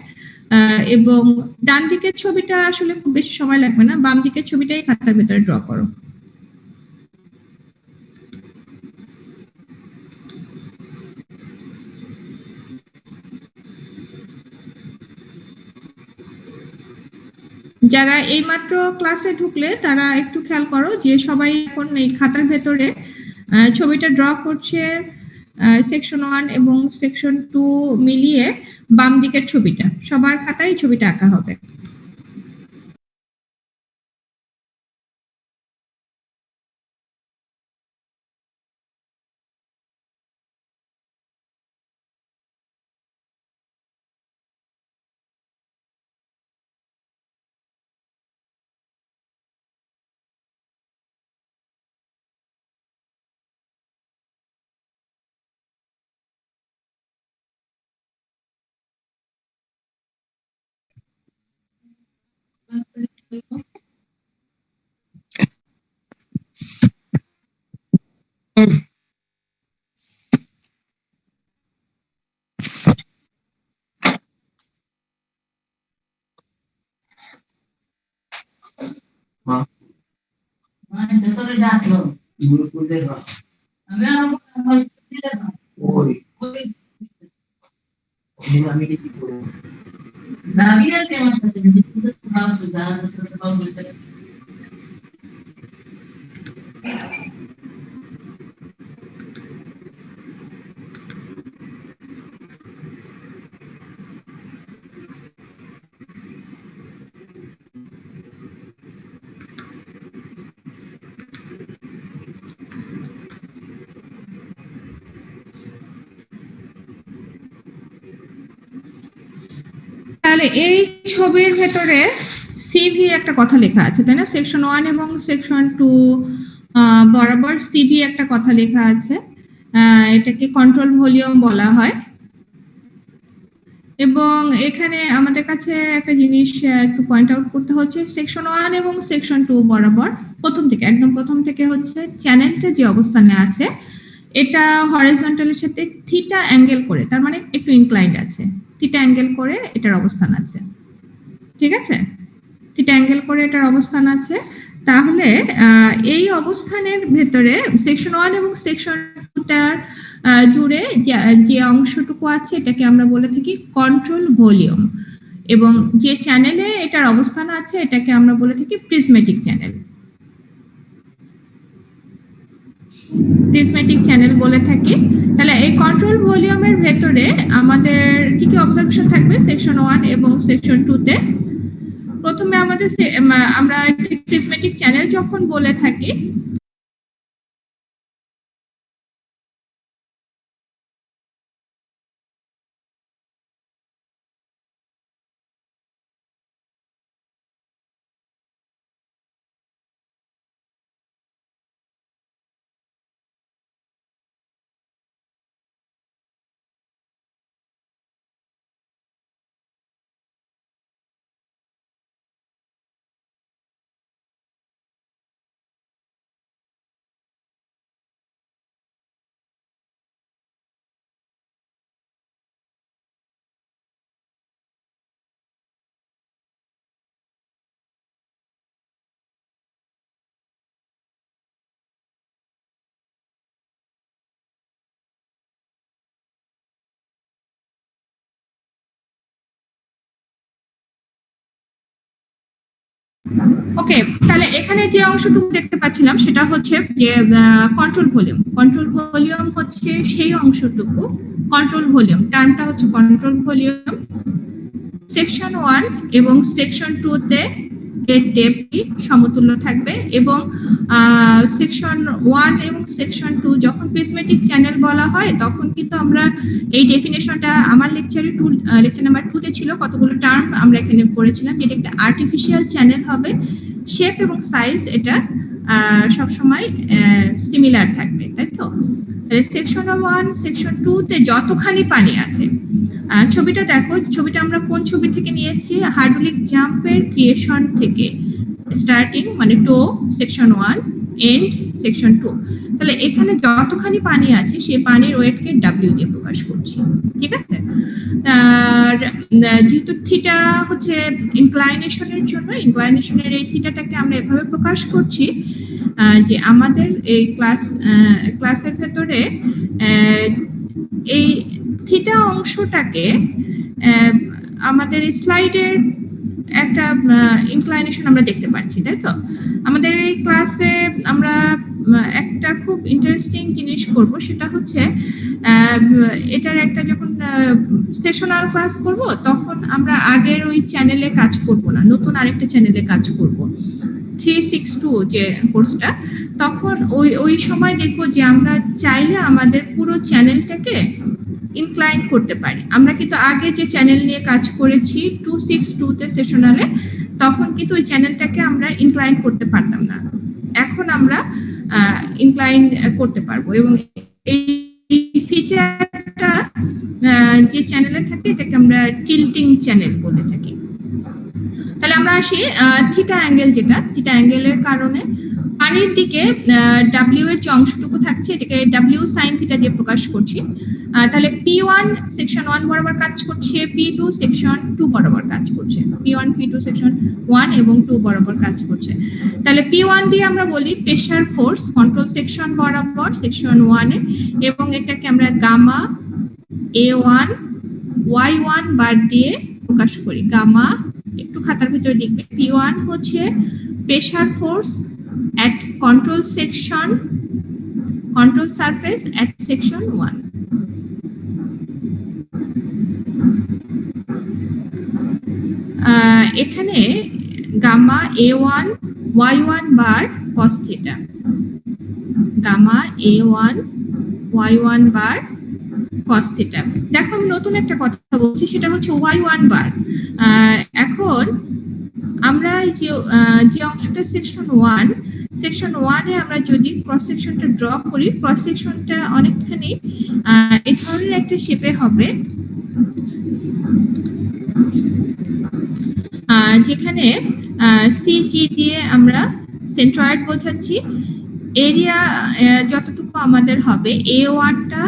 এবং ডান দিকের ছবিটা আসলে খুব বেশি সময় লাগবে না, বাম দিকের ছবিটাই খাতার ভেতরে ড্র করো। যারা এইমাত্র ক্লাসে ঢুকলে তারা একটু খেয়াল করো যে সবাই এখন এই খাতার ভেতরে ছবিটা ড্র করছে সেকশন 1 এবং সেকশন 2 মিলিয়ে বাম দিকের ছবিটা, সবার খাতায় ছবিটা আঁকা হবে। তাহলে এই ছবির ভেতরে সিভি একটা কথা লেখা আছে তাই না, সেকশন 1 এবং সেকশন 2 বরাবর সিভি একটা কথা লেখা আছে, এটাকে কন্ট্রোল ভলিউম বলা হয়। এবং এখানে আমাদের কাছে একটা জিনিস একটু পয়েন্ট আউট করতে হচ্ছে, সেকশন 1 এবং সেকশন 2 বরাবর প্রথম থেকে একদম প্রথম থেকে হচ্ছে চ্যানেলটা যে অবস্থানে আছে এটা হরিজন্টালের সাথে থিটা অ্যাঙ্গেল করে, তার মানে একটু ইনক্লাইন্ড আছে, থিটা অ্যাঙ্গেল করে এটার অবস্থান আছে, ঠিক আছে, থিটা অ্যাঙ্গেল করে এটার অবস্থান আছে। তাহলে এই অবস্থানের ভেতরে সেকশন 1 এবং সেকশন 2টার জুড়ে যে অংশটুকু আছে এটাকে আমরা বলে থাকি কন্ট্রোল ভলিউম, এবং যে চ্যানেলে এটার অবস্থান আছে এটাকে আমরা বলে থাকি প্রিজমেটিক চ্যানেল। প্রিজমেটিক চ্যানেল বলে থাকি। তাহলে এই কন্ট্রোল ভলিউমের ভেতরে আমাদের কি কি অবজারভেশন থাকবে সেকশন 1 এবং সেকশন 2 তে? প্রথমে আমাদের আমরা প্রিজমেটিক চ্যানেল যখন বলে থাকি ওকে, তাহলে এখানে যে অংশটুকু দেখতে পাচ্ছিলাম সেটা হচ্ছে যে কন্ট্রোল ভলিউম। কন্ট্রোল ভলিউম হচ্ছে সেই অংশটুকু, কন্ট্রোল ভলিউম টার্মটা হচ্ছে কন্ট্রোল ভলিউম। সেকশন 1 এবং সেকশন 2 তে এর ডেপথই সমতুল্য থাকবে, এবং সেকশন 1 এবং সেকশন 2 যখন প্রিজমেটিক চ্যানেল বলা হয় তখন কিন্তু আমরা এই ডেফিনেশনটা আমার লেকচার নাম্বার 2 তে ছিল, কতগুলো টার্ম আমরা এখানে পড়েছিলাম, যেটা একটা আর্টিফিশিয়াল চ্যানেল হবে, শেপ এবং সাইজ এটা সবসময় সিমিলার থাকবে, তাই তো? তাহলে সেকশন 1 সেকশন 2 তে যতখানি পানি আছে, ছবিটা দেখো, ছবিটা আমরা কোন ছবি থেকে নিয়েছি? হাইড্রোলিক জাম্পের ক্রিয়েশন থেকে, স্টার্টিং মানে টো সেকশন 1, এন্ড সেকশন 2। তাহলে এখানে যতখানি পানি আছে সেই পানির ওয়েটকে ডাব্লিউ দিয়ে প্রকাশ করছি, ঠিক আছে? আর যেহেতু থিটা হচ্ছে ইনক্লাইনেশনের জন্য, ইনক্লাইনেশনের এই থিটাটাকে আমরা এভাবে প্রকাশ করছি যে আমাদের এই ক্লাসের ভেতরে এই থিটা অংশটাকে আমাদের স্লাইডের একটা ইনক্লাইনেশন আমরা দেখতে পাচ্ছি, তাই তো? আমাদের এই ক্লাসে আমরা একটা খুব ইন্টারেস্টিং জিনিস করব, সেটা হচ্ছে এটার একটা যখন সেশনাল ক্লাস করব তখন আমরা আগের ওই চ্যানেলে কাজ করব না, নতুন আরেকটা চ্যানেলে কাজ করব, 362 যে কোর্সটা। তখন ওই সময় দেখবো যে আমরা চাইলে আমাদের পুরো চ্যানেলটাকে ইনক্লাইন করতে পারি। আমরা কিন্তু আগে যে চ্যানেল নিয়ে কাজ করেছি 262 তে সেশনালে, তখন কিন্তু ওই চ্যানেলটাকে আমরা ইনক্লাইন করতে পারতাম না, এখন আমরা ইনক্লাইন করতে পারবো, এবং এই ফিচারটা যে চ্যানেলে থাকে এটাকে আমরা টিল্টিং চ্যানেল বলে থাকি। তাহলে আমরা আসি থিটা অ্যাঙ্গেল, যেটা থিটা অ্যাঙ্গেলের কারণে পানির দিকে ডাব্লিউ এর যে অংশটুকু থাকছে এটাকে ডাব্লিউ সাইন থিটা দিয়ে প্রকাশ করছি। তাহলে P1 সেকশন 1 বরাবর কাজ করছে, P2 সেকশন 2 বরাবর কাজ করছে, P1 P2 সেকশন 1 এবং 2 বরাবর কাজ করছে। তাহলে P1 দিয়ে আমরা বলি প্রেসার ফোর্স কন্ট্রোল সেকশন বরাবর সেকশন 1 এ, এবং এটাকে আমরা গামা A1 Y1 বার দিয়ে প্রকাশ করি। গামা একটু খাতার ভিতরে লিখবে, P1 হচ্ছে pressure force at control section, control surface at section 1. এখানে gamma A1 Y1 bar cos theta, gamma A1 Y1 bar cos theta। দেখো আমি নতুন একটা কথা বলছি, সেটা হচ্ছে Y1 বার। এখন আমরা যে অংশটা সেকশন 1 এ আমরা যদি ক্রস সেকশনটা ড্র করি, ক্রস সেকশনটা অনেকখানি এই ধরনের একটা শেপে হবে, যেখানে সিজি দিয়ে আমরা সেন্ট্রয়েড বোঝাচ্ছি, এরিয়া যতটুকু আমাদের হবে A1টা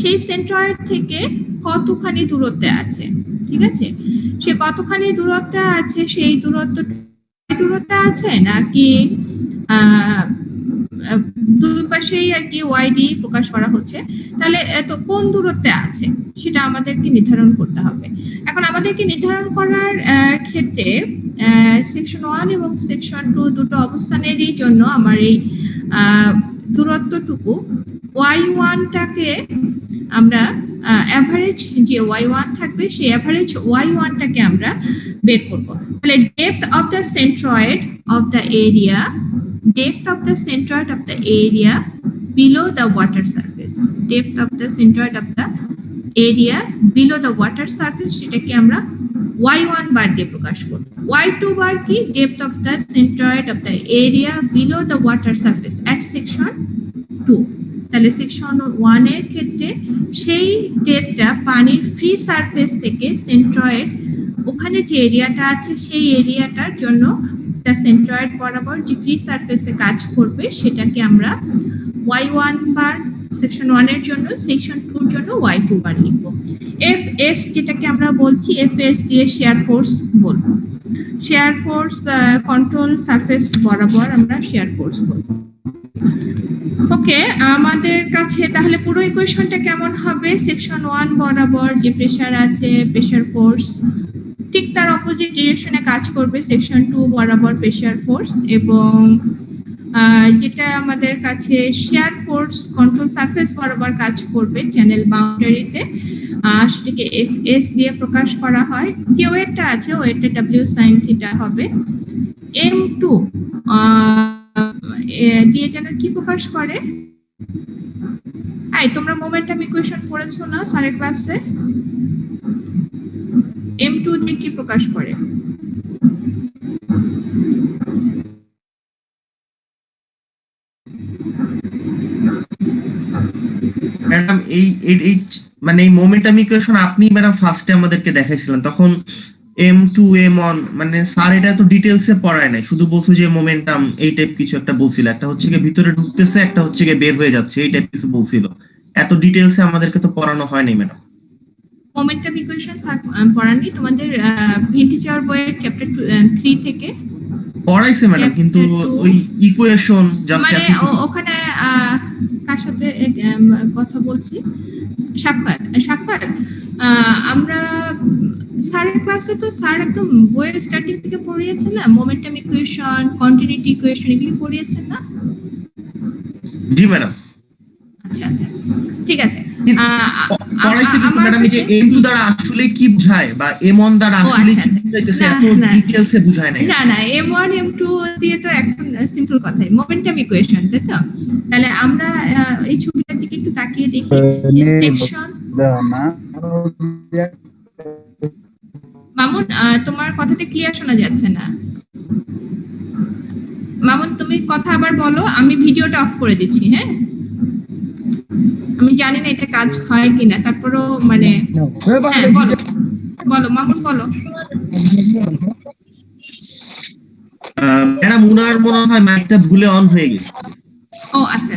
সেই সেন্ট্রয়েড থেকে কতখানি দূরত্বে আছে, ঠিক আছে? সে কতখানি দূরত্বে আছে, সেই দূরত্বে আছে নাকি দুই পাশেই আর কি ওয়াই দিয়ে প্রকাশ করা হচ্ছে, তাহলে তো কোন দূরত্বে আছে সেটা আমাদেরকে নির্ধারণ করতে হবে। এখন আমাদেরকে নির্ধারণ করার ক্ষেত্রে সেকশন 1 এবং সেকশন 2 দুটো অবস্থানেরই জন্য আমার এই দূরত্বটুকু y1টাকে আমরা অ্যাভারেজ যে y1 থাকবে সেই অ্যাভারেজ y1টাকে আমরা বের করব। তাহলে depth of the centroid of the area, depth of the centroid of the area below the water surface, depth of the centroid of the area below the water surface সেটাকে আমরা y1 বার দিয়ে প্রকাশ করব। y2 বার কি? depth of the centroid of the area below the water surface at section 2। তাহলে section 1 এর ক্ষেত্রে সেই ডেপথটা পানির ফ্রি সারফেস থেকে সেন্ট্রয়েড ওখানে যে এরিয়াটা আছে সেই এরিয়াটার জন্য সেন্ট্রয়েড বরাবর যে ফ্রি সারফেসে কাজ করবে সেটাকে আমরা y1 বার সেকশন 1 এর জন্য, সেকশন 2 এর জন্য y2 বার লিখব। fs যেটাকে আমরা বলছি fs দিয়ে শেয়ার ফোর্স বলবো, শেয়ার ফোর্স কন্ট্রোল সারফেস বরাবর আমরা শেয়ার ফোর্স বলবো। ওকে, আমাদের কাছে তাহলে পুরো ইকুয়েশনটা কেমন হবে? সেকশন 1 বরাবর যে প্রেসার আছে, প্রেসার ফোর্স ঠিক তার অপোজিট ডিরেকশনে কাজ করবে সেকশন 2 বরাবর প্রেসার ফোর্স, এবং যেটা আমাদের কাছে শেয়ার ফোর্স কন্ট্রোল সারফেস বরাবর কাজ করবে চ্যানেল বাউন্ডারিতে, সেটাকে এফএস দিয়ে প্রকাশ করা হয়। যে ওয়েটটা আছে ওয়েটটা ডব্লিউ সাইন থিটা হবে। m2 দিয়ে যেন কি প্রকাশ করে? তোমরা মোমেন্টাম ইকুয়েশন পড়েছো না স্যারের ক্লাসে? m2 দিয়ে কি প্রকাশ করে? ম্যাডাম এই মানে এই মোমেন্টাম ইকুয়েশন আপনি ম্যাডাম ফার্স্টে আমাদেরকে দেখাইছিলেন, তখন m2 m1 মানে স্যার এটা তো ডিটেইলসে পড়ায় নাই, শুধু বলছো যে মোমেন্টাম এই টাইপ কিছু একটা বলছিল, একটা হচ্ছে কি ভিতরে ঢুকতেছে, একটা হচ্ছে কি বের হয়ে যাচ্ছে, এই টাইপ কিছু বলছিল। এত ডিটেইলসে আমাদেরকে তো পড়ানো হয় নাই ম্যাডাম। মোমেন্টাম ইকুয়েশন স্যার পড়াননি তোমাদের ভিন্টিচার বইয়ের চ্যাপ্টার 3 থেকে পড়াইছে ম্যাডাম, কিন্তু ওই ইকুয়েশন জাস্ট মানে ওখানে কার সাথে কথা বলছি? সাক্ষাৎ আমরা স্যারের ক্লাসে তো স্যার একদম বইয়ের স্টার্টিং থেকে পড়িয়েছেন না, মোমেন্টাম ইকুয়েশন, কন্টিনিউটি ইকুয়েশন এগুলি পড়িয়েছেন না? জি ম্যাডাম। আচ্ছা ঠিক আছে। পড়াইছে কিন্তু ম্যাডাম এই যে m2 দ্বারা আসলে কি বোঝায় বা m1 দ্বারা আসলে কি বোঝাইতেছে এত ডিটেইলসে বোঝায় নাই। না m1 m2 দিয়ে তো এখন সিম্পল কথাই মোমেন্টাম ইকুয়েশন, তাই তো? তাহলে আমরা এই ছবিটার দিকে একটু তাকিয়ে দেখি। সেকশন মামুন, তোমার কথাটা ক্লিয়ার শোনা যাচ্ছে না। মামুন তুমি কথা আবার বলো, আমি ভিডিওটা অফ করে দিচ্ছি। হ্যাঁ, আমি জানি না এটা কাজ হয় কিনা, তারপরও মানে বলো মামুন বলো। ম্যাডাম উনার মনে হয় মাইকটা ভুলে অন হয়ে গেছে। ও আচ্ছা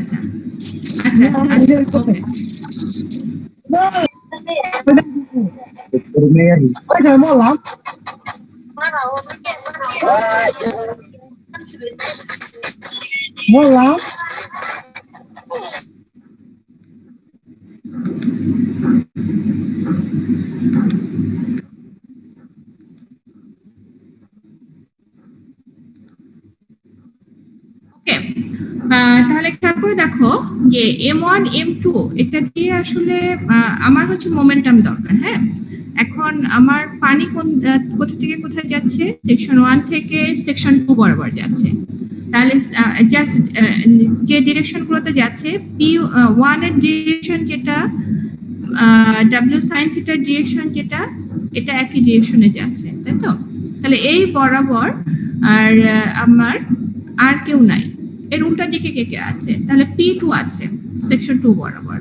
তাহলে খেয়াল করে দেখো যে m1 m2 এটা দিয়ে আসলে আমার হচ্ছে মোমেন্টাম দরকার। হ্যাঁ, এখন আমার পানি কোথা থেকে কোথায় যাচ্ছে? সেকশন 1 থেকে সেকশন 2 বরাবর যাচ্ছে। তাহলে জাস্ট যে ডিরেকশন গুলোতে যাচ্ছে p1 এর ডিরেকশন যেটা w sin থিটার ডিরেকশন যেটা, এটা একই ডিরেকশনে যাচ্ছে, তাই তো? তাহলে এই বরাবর আর আমার আর কেউ নাই, এর উল্টা দিকে কে আছে? তাহলে p2 আছে সেকশন 2 বরাবর।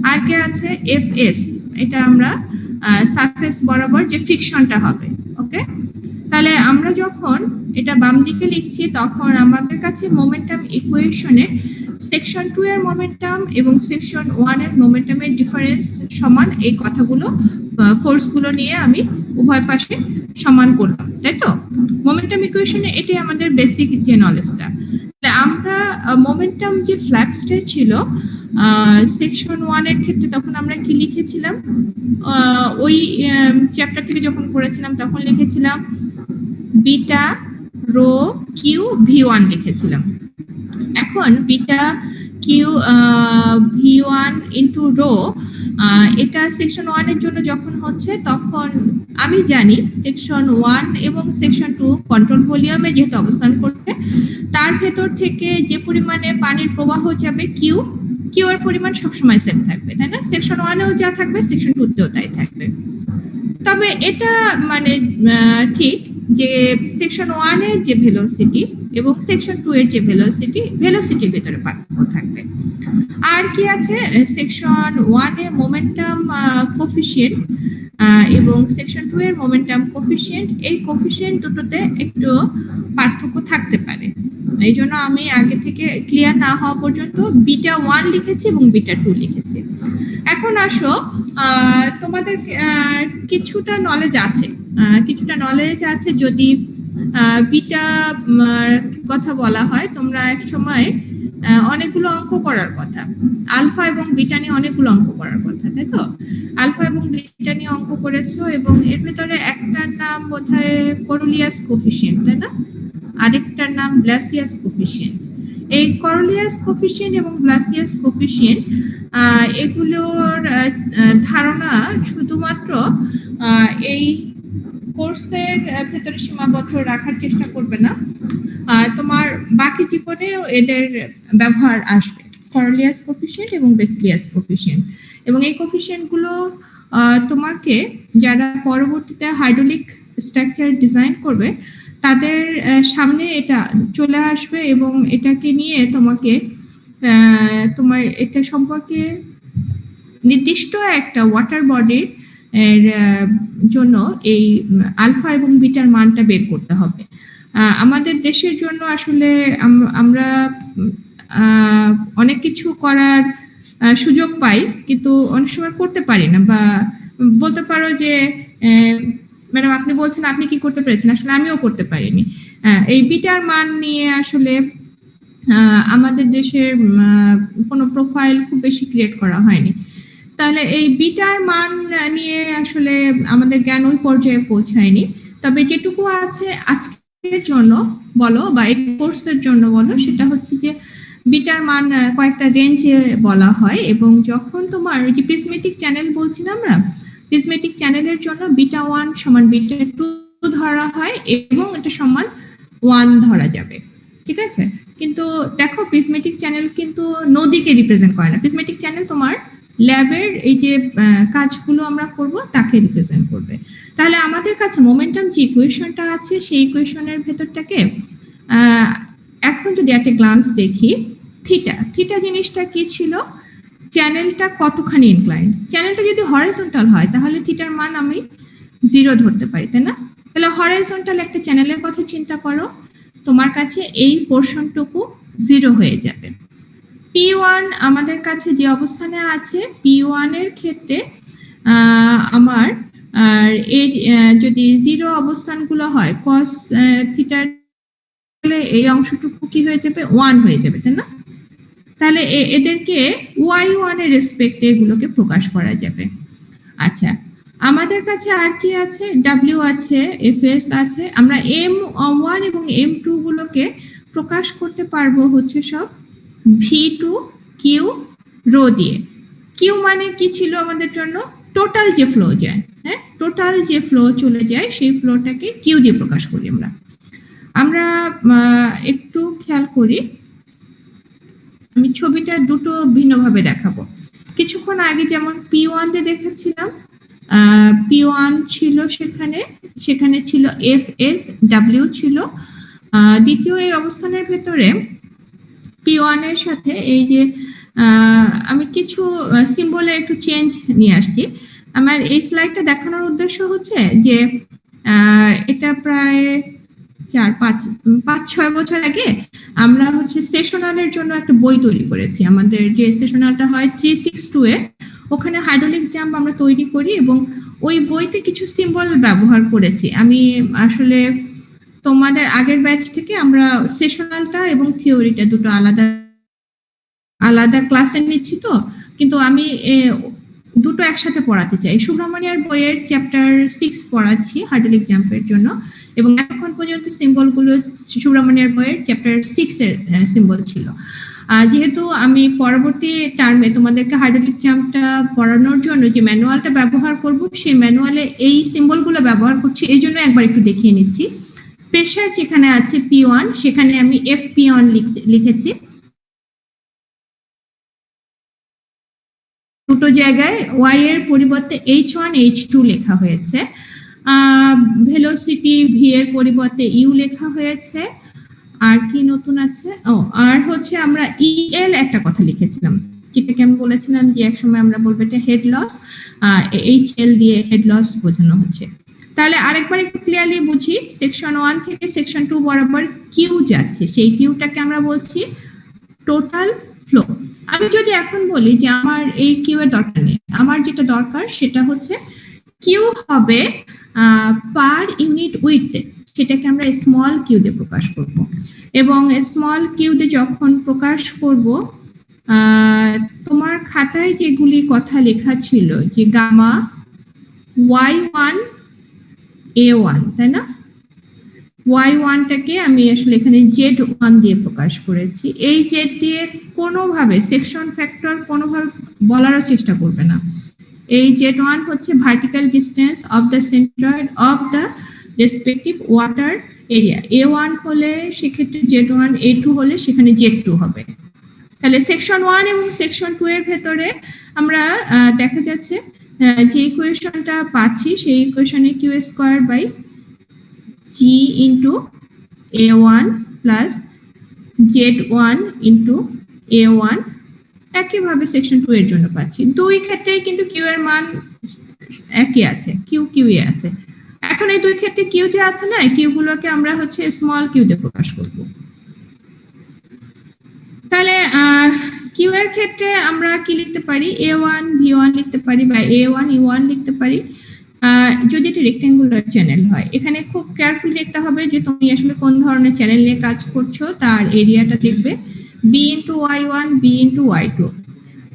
আর কে আছে? fs, এটা আমরা সারফেস বরাবর যে ফ্রিকশনটা হবে। ওকে, তাহলে আমরা যখন এটা বাম দিকে লিখছি তখন আমাদের কাছে মোমেন্টাম ইকুয়েশনে সেকশন 2 এর মোমেন্টাম এবং সেকশন 1 এর মোমেন্টামের ডিফারেন্স সমান, এই কথাগুলো ফোর্সগুলো নিয়ে আমি উভয় পাশে সমান করলাম, তাই তো? মোমেন্টাম ইকুয়েশনে এটাই আমাদের বেসিক যে নলেজটা। আমরা মোমেন্টাম যে ফ্লাক্সটা ছিল সেকশন 1 এর ক্ষেত্রে তখন আমরা কি লিখেছিলাম, ওই চ্যাপ্টার থেকে যখন পড়েছিলাম তখন লিখেছিলাম বিটা রো কিউ ভি1 লিখেছিলাম। এখন বিটা কিউ ভি1 ইন্টু রো, এটা সেকশন 1 এর জন্য যখন হচ্ছে তখন আমি জানি সেকশন 1 এবং সেকশন 2 কন্ট্রোল ভলিউমে যেহেতু অবস্থান করবে, তার ভেতর থেকে যে পরিমাণে পানির প্রবাহ যাবে কিউ এর পরিমাণ সবসময় সেম থাকবে, তাই না? সেকশন 1 এও যা থাকবে সেকশন 2 তেও তাই থাকবে। তবে এটা মানে ঠিক যে সেকশন 1 এর যে ভেলোসিটি এবং সেকশন 2 এর যে ভেলোসিটির ভিতরে পার্থক্য থাকবে। আর কি আছে, সেকশন 1 এর মোমেন্টাম কোফিশিয়েন্ট এবং সেকশন 2 এর মোমেন্টাম কোফিশিয়েন্ট, এই কোফিশিয়েন্ট দুটোতে একটু পার্থক্য থাকতে পারে। এই জন্য আমি আগে থেকে ক্লিয়ার না হওয়া পর্যন্ত বিটা 1 লিখেছি এবং বিটা 2 লিখেছি। এখন আসো, তোমাদের কিছুটা নলেজ আছে যদি বিটা কথা বলা হয়, তোমরা এক সময় অনেকগুলো অঙ্ক করার কথা, আলফা এবং বিটা নিয়ে অনেকগুলো অঙ্ক করার কথা, তাই তো? আলফা এবং বিটা নিয়ে অঙ্ক করেছো এবং এর ভিতরে একটার নাম বোধহয় করোলিয়াস কোফিশিয়েন্ট, তাই না? আরেকটার নাম ব্লাসিয়াস কোফিশিয়েন্ট। এই করোলিয়াস কোফিশিয়েন্ট এবং ব্লাসিয়াস কোফিশিয়েন্ট এগুলোর ধারণা শুধুমাত্র এই কোর্সের ভেতরে সীমাবদ্ধ রাখার চেষ্টা করবে না, তোমার বাকি জীবনেও এদের ব্যবহার আসবে, করোলিয়াস কোফিশিয়েন্ট এবং ব্লাসিয়াস কোফিশিয়েন্ট। এবং এই কোফিশিয়েন্টগুলো তোমাকে যারা পরবর্তীতে হাইড্রোলিক স্ট্রাকচার ডিজাইন করবে তাদের সামনে এটা চলে আসবে এবং এটাকে নিয়ে তোমাকে তোমার এটা সম্পর্কে নির্দিষ্ট একটা ওয়াটার বডির জন্য এই আলফা এবং বিটার মানটা বের করতে হবে। আমাদের দেশের জন্য আসলে আমরা অনেক কিছু করার সুযোগ পাই, কিন্তু অনেক সময় করতে পারি না, বা বলতে পারো যে ম্যাডাম আপনি বলছেন আপনি কি করতে পেরেছেন, আসলে আমিও করতে পারিনি। এই বিটার মান নিয়ে আসলে আমাদের দেশের কোনো প্রোফাইল খুব বেশি ক্রিয়েট করা হয়নি। তাহলে এই বিটার মান নিয়ে আসলে আমাদের জ্ঞান ওই পর্যায়ে পৌঁছায়নি। তবে যেটুকু আছে আজকের জন্য বলো বা এই কোর্সের জন্য বলো, সেটা হচ্ছে যে বিটার মান কয়েকটা রেঞ্জে বলা হয়, এবং যখন তোমার যে প্রিজমেটিক চ্যানেল বলছিলাম আমরা, প্রিজমেটিক চ্যানেলের জন্য বিটা 1 সমান বিটা 2 ধরা হয় এবং এটা সমান 1 ধরা যাবে, ঠিক আছে? কিন্তু দেখো প্রিজমেটিক চ্যানেল কিন্তু নদীকে রিপ্রেজেন্ট করে না। প্রিজমেটিক চ্যানেল তোমার ল্যাবের এই যে কাজগুলো আমরা করব তাকে রিপ্রেজেন্ট করবে। তাহলে আমাদের কাছে মোমেন্টাম যে ইকুয়েশনটা আছে সেই ইকুয়েশনের ভেতরটাকে এখন যদি একটা গ্লান্স দেখি, থিটা জিনিসটা কি ছিল, চ্যানেলটা কতখানি ইনক্লাইন্ড। চ্যানেলটা যদি হরাইজন্টাল হয় তাহলে থিটার মান আমি 0 ধরতে পারি, তাই না? তাহলে হরাইজন্টাল একটা চ্যানেলের কথা চিন্তা করো, তোমার কাছে এই পোর্শনটুকু 0 হয়ে যাবে। P1 আমাদের কাছে যে অবস্থানে আছে, P1 এর ক্ষেত্রে আমার এর যদি 0 অবস্থানগুলো হয় cos থিটার, এই অংশটুকু কি হয়ে যাবে, 1 হয়ে যাবে, তাই না? তাহলে এদেরকে y1 এর রেসপেক্টে এগুলোকে প্রকাশ করা যাবে। আচ্ছা, আমাদের কাছে আর কি আছে, w আছে, fs আছে। আমরা m1 এবং m2 গুলোকে প্রকাশ করতে পারবো হচ্ছে সব v2 q রো দিয়ে। কিউ মানে কি ছিল আমাদের জন্য, টোটাল যে ফ্লো যায়, হ্যাঁ, টোটাল যে ফ্লো চলে যায় সেই ফ্লোটাকে কিউ দিয়ে প্রকাশ করি আমরা একটু খেয়াল করি, আমি ছবিটা দুটো ভিন্নভাবে দেখাবো। কিছুক্ষণ আগে যেমন P1 দিয়ে দেখাচ্ছিলাম, P1 ছিল সেখানে ছিল FS, W ছিল। দ্বিতীয় এই অবস্থানের ভেতরে P1 এর সাথে এই যে আমি কিছু সিম্বলে একটু চেঞ্জ নিয়ে আসছি। আমার এই স্লাইডটা দেখানোর উদ্দেশ্য হচ্ছে যে এটা প্রায় পাঁচ ছয় বছর আগে আমরা হচ্ছে সেশনালের জন্য একটা বই তৈরি করেছি। আমাদের যে সেশনালটা হয় 362 এ, ওখানে হাইড্রোলিক জাম্প আমরা তৈরি করি এবং ওই বইতে কিছু সিম্বল ব্যবহার করেছি। আমি আসলে তোমাদের আগের ব্যাচ থেকে আমরা সেশনালটা এবং থিওরিটা দুটো আলাদা আলাদা ক্লাসে নিচ্ছি, তো কিন্তু আমি দুটো একসাথে পড়াতে চাই। সুব্রমণিয়ার বইয়ের চ্যাপ্টার 6 পড়াচ্ছি হাইড্রোলিক জাম্পের জন্য, এবং এখন পর্যন্ত সিম্বলগুলো সুব্রমণিয়ার বইয়ের চ্যাপ্টার 6 এর সিম্বল ছিল। যেহেতু আমি পরবর্তী টার্মে তোমাদেরকে হাইড্রোলিক জাম্পটা পড়ানোর জন্য যে ম্যানুয়ালটা ব্যবহার করব, সেই ম্যানুয়ালে এই সিম্বলগুলো ব্যবহার করছি, এই জন্য একবার একটু দেখিয়ে নিচ্ছি। প্রেশার যেখানে আছে P1, সেখানে আমি FP1 লিখেছি। দুটো জায়গায় y এর পরিবর্তে H1 H2 লেখা হয়েছে। ভেলোসিটি v এর পরিবর্তে u লেখা হয়েছে। আর কি নতুন আছে? আর হচ্ছে আমরা EL একটা কথা লিখেছিলাম, যেটাকে আমি বলেছিলাম যে একসময় আমরা বলবো এটা হেড লস, HL দিয়ে হেড লস বোঝানো হচ্ছে। তাহলে আরেকবার একটু ক্লিয়ারলি বুঝি, সেকশন 1 থেকে সেকশন 2 বরাবর কিউ যাচ্ছে, সেই কিউটাকে আমরা বলছি টোটাল ফ্লো। আমি যদি এখন বলি যে আমার এই কিউ এর দরকার নেই, আমার যেটা দরকার সেটা হচ্ছে কিউ হবে পার ইউনিট উইডথে, সেটাকে আমরা স্মল কিউ দিয়ে প্রকাশ করব। এবং স্মল কিউ দিয়ে যখন প্রকাশ করব, তোমার খাতায় যেগুলি কথা লেখা ছিল যে গামা y1 a1, তাই না? y1টাকে আমি আসলে এখানে z1 দিয়ে প্রকাশ করেছি। এই z দিয়ে কোনোভাবে সেকশন ফ্যাক্টর কোনোভাবে বলারও চেষ্টা করবে না। এই z1 হচ্ছে vertical distance of the centroid of the respective water area. a1 হলে সেক্ষেত্রে z1, a2 হলে সেখানে z2 হবে। তাহলে সেকশন 1 এবং সেকশন 2 এর ভেতরে আমরা দেখা যাচ্ছে যে ইকুয়েশনটা পাচ্ছি, সেই ইকুয়েশনে Q square by g into a1 plus z1 into a1 একইভাবে সেকশন 2 এর জন্য পাচ্ছি। দুই ক্ষেত্রেই কিন্তু কিউ এর মান একই আছে, কিউ কিউই আছে। এখন এই দুই ক্ষেত্রে কিউ যে আছে না, কিউ গুলোকে আমরা হচ্ছে স্মল কিউ দিয়ে প্রকাশ করব। তাহলে কিউ এর ক্ষেত্রে আমরা কি লিখতে পারি? a1 v1 লিখতে পারি বা a1 e1 লিখতে পারি, যদি এটা রেক্টেঙ্গুলার চ্যানেল হয়। এখানে খুব কেয়ারফুল দেখতে হবে যে তুমি আসলে কোন ধরনের চ্যানেল নিয়ে কাজ করছো, তার এরিয়াটা দেখবে b into y1 b into y2।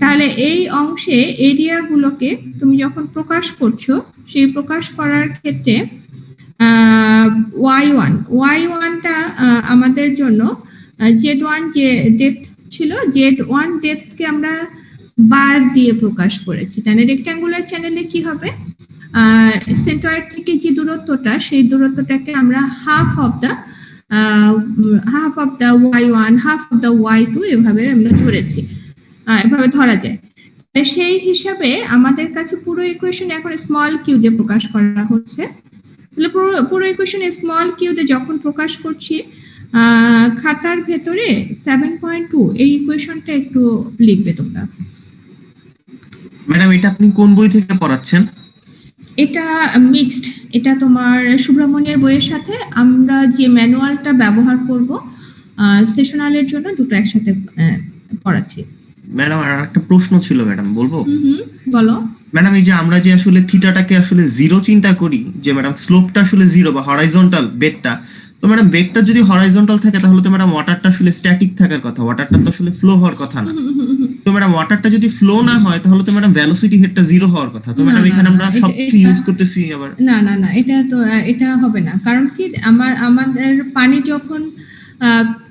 তাহলে এই অংশে এরিয়াগুলোকে তুমি যখন প্রকাশ করছো, সেই প্রকাশ করার ক্ষেত্রে y1টা আমাদের জন্য z1 যে ডেপথ ছিল, z1 ডেপথকে আমরা বার দিয়ে প্রকাশ করেছি। তাহলে রেক্ট্যাঙ্গুলার চ্যানেলে কি হবে? সেন্ট্রয়েড থেকে যে দূরত্বটা, সেই দূরত্বটাকে আমরা half of the y1 half of the y2 এভাবে আমরা ধরেছি, এভাবে ধরা যায়। সেই হিসাবে আমাদের কাছে পুরো ইকুয়েশন এখন স্মল কিউ দিয়ে প্রকাশ করা হচ্ছে। তাহলে পুরো ইকুয়েশন স্মল কিউ দিয়ে যখন প্রকাশ করছি, খাতার ভেতরে 7.2 এই ইকুয়েশনটা একটু লিখবে তোমরা। ম্যাডাম এটা আপনি কোন বই থেকে পড়াচ্ছেন? এটা মিক্সড, এটা তোমার সুব্রমণিয়ার বইয়ের সাথে আমরা যে ম্যানুয়ালটা ব্যবহার করব সেশনালের জন্য দুটো একসাথে পড়াচ্ছি। ম্যাডাম আর একটা প্রশ্ন ছিল ম্যাডাম, বলবো? বলো। ম্যাডাম এই যে আমরা যে আসলে থিটাটাকে আসলে জিরো চিন্তা করি, যে ম্যাডাম স্লোপটা আসলে জিরো বা হরাইজন্টাল বেডটা, তো ম্যাডাম বেডটা যদি হরাইজন্টাল থাকে তাহলে তো ম্যাডাম ওয়াটারটা আসলে স্ট্যাটিক থাকার কথা, ওয়াটারটা তো আসলে ফ্লো হওয়ার কথা না। তো ম্যাডাম ওয়াটারটা যদি ফ্লো না হয় তাহলে তো ম্যাডাম ভেলোসিটি হেডটা জিরো হওয়ার কথা। তো ম্যাডাম এখানে আমরা সবকিছু ইউজ করতেছি আবার। না এটা হবে না। কারণ কি, আমাদের পানি যখন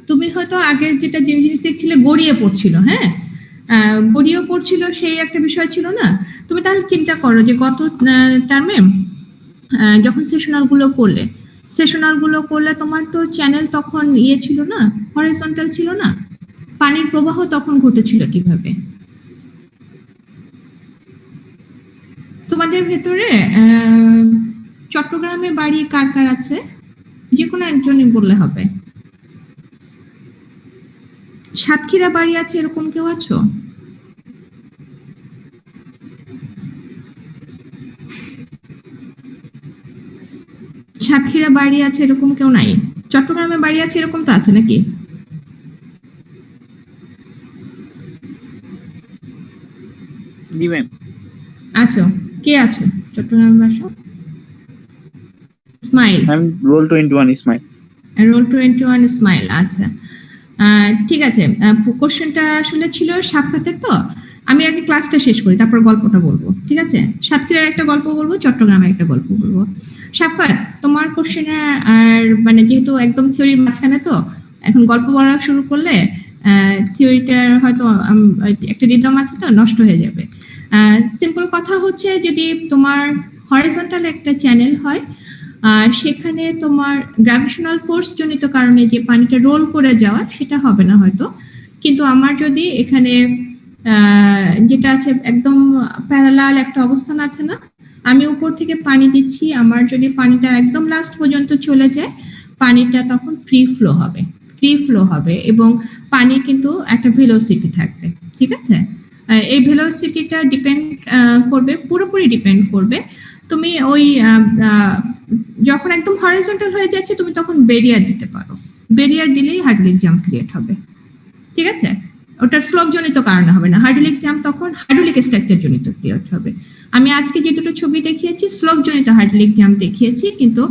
তুমি হয়তো আগের যেটা জিনিস দেখছিলে গড়িয়ে পড়ছিল, হ্যাঁ গড়িয়ে পড়ছিল, সেই একটা বিষয় ছিল না? তুমি তাহলে চিন্তা করো যে গত টার্মে যখন সেশনাল গুলো করলে তোমার তো চ্যানেল তখন ছিল না, হরাইজন্টাল ছিল না, পানির প্রবাহ তখন ঘটেছিল কিভাবে? তোমাদের ভেতরে চট্টগ্রামে বাড়ি কার কার আছে? যে কোনো একজনই বললে হবে। সাতক্ষীরা বাড়ি আছে এরকম কেউ আছো? সাতক্ষীরা বাড়ি আছে এরকম কেউ নাই? চট্টগ্রামে বাড়ি আছে এরকম তো আছে নাকি? জি ম্যাম। আচ্ছা, কে আছো চট্টগ্রাম বাসা? Ismail. Ma'am roll 21 Ismail. Roll 21 Ismail. আচ্ছা, ঠিক আছে। কোশ্চেনটা আসলে ছিল সাতক্ষীরার, তো আমি আগে ক্লাসটা শেষ করি তারপর গল্পটা বলবো, ঠিক আছে? সাতক্ষীরার একটা গল্প বলবো, চট্টগ্রামের একটা গল্প বলবো। সাফাত, তোমার কোশ্চেনে আর মানে যেহেতু একদম থিওরির মাঝখানে, তো এখন গল্প বলা শুরু করলে থিওরিটার হয়তো একটা রিদম আছে তো নষ্ট হয়ে যাবে। সিম্পল কথা হচ্ছে, যদি তোমার হরিজন্টাল একটা চ্যানেল হয়, সেখানে তোমার গ্র্যাভিটেশনাল ফোর্স জনিত কারণে যে পানিটা রোল করে যাওয়া সেটা হবে না হয়তো, কিন্তু আমার যদি এখানে যেটা আছে একদম প্যারালাল একটা অবস্থান আছে না, আমি উপর থেকে পানি দিচ্ছি, আমার যদি পানিটা একদম লাস্ট পর্যন্ত চলে যায়, পানিটা তখন ফ্রি ফ্লো হবে এবং পানি কিন্তু একটা ভেলোসিটি থাকবে, ঠিক আছে? এই ভেলোসিটিটা পুরোপুরি ডিপেন্ড করবে তুমি ওই যখন একদম হরিজন্টাল হয়ে যাচ্ছে তুমি তখন বেরিয়ার দিতে পারো, বেরিয়ার দিলেই হাইড্রোলিক জাম্প ক্রিয়েট হবে, ঠিক আছে? ওটা স্লোপ জনিত কারণে হবে না, হাইড্রোলিক জাম্প তখন হাইড্রোলিক স্ট্রাকচার জনিত ক্রিয়েট হবে। আমি আজকে যে দুটো ছবি দেখিয়েছি স্লোপ জনিত হাইড্রোলিক জাম্প দেখিয়েছি, কিন্তু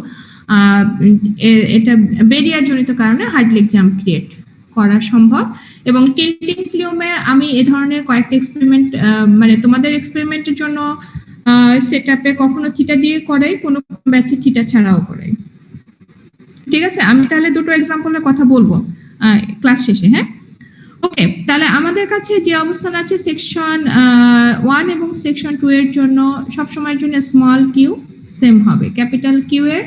এটা বেরিয়ার জনিত কারণে হাইড্রোলিক জাম্প ক্রিয়েট করা সম্ভব। এবং টিল্টিং ফ্লুমে আমি এ ধরনের কয়েকটা এক্সপেরিমেন্ট মানে তোমাদের এক্সপেরিমেন্টের জন্য সেটআপে কখনো থিটা দিয়ে করাই, কোনো ব্যাচে থিটা ছাড়াও করাই, ঠিক আছে? আমি তাহলে দুটো এক্সাম্পলের কথা বলবো ক্লাস শেষে, হ্যাঁ? ওকে, তাহলে আমাদের কাছে যে অবস্থান আছে সেকশন 1 এবং সেকশন 2 এর জন্য সবসময়ের জন্য স্মল কিউ সেম হবে, ক্যাপিটাল কিউ এর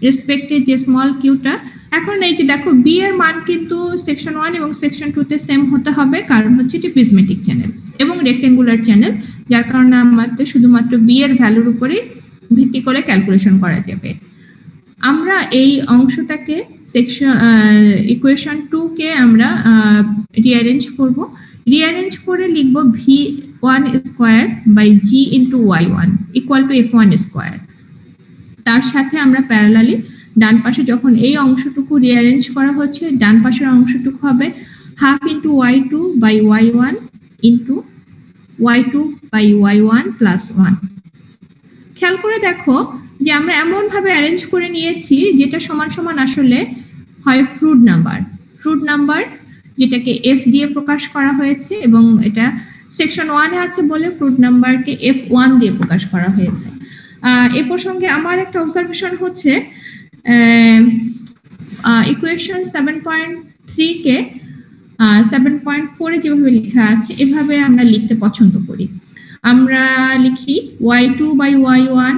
রেসপেক্টে যে স্মল কিউটা। এখন এই যে দেখো বি এর মান কিন্তু সেকশন 1 এবং সেকশন 2 তে সেম হতে হবে, কারণ হচ্ছে এটি প্রিজমেটিক চ্যানেল এবং রেক্টেঙ্গুলার চ্যানেল, যার কারণে আমাদের শুধুমাত্র বি এর ভ্যালুর উপরে ভিত্তি করে ক্যালকুলেশন করা যাবে। আমরা এই অংশটাকে সেকশন ইকুয়েশন 2 কে আমরা রিঅ্যারেঞ্জ করে লিখব v1 square by g into y1 equal to f1 square. তার সাথে আমরা প্যারালালি ডান পাশে যখন এই অংশটুকু রিঅ্যারেঞ্জ করা হচ্ছে, ডান পাশের অংশটুকু হবে half into y2 by y1 into y2 by y1 plus 1। খেয়াল করে দেখো যে আমরা এমন ভাবে অ্যারেঞ্জ করে নিয়েছি যেটা সমান সমান আসলে হয় ফ্রুট নাম্বার যেটাকে f দিয়ে প্রকাশ করা হয়েছে, এবং এটা সেকশন 1 এ আছে বলে ফ্রুট নাম্বারকে f1 দিয়ে প্রকাশ করা হয়েছে। এই প্রসঙ্গে আমার একটা অবজারভেশন হচ্ছে, ইকুয়েশন 7.3 কে 7.4 এ যেভাবে লেখা আছে এভাবে আমরা লিখতে পছন্দ করি। আমরা লিখি y2 by y1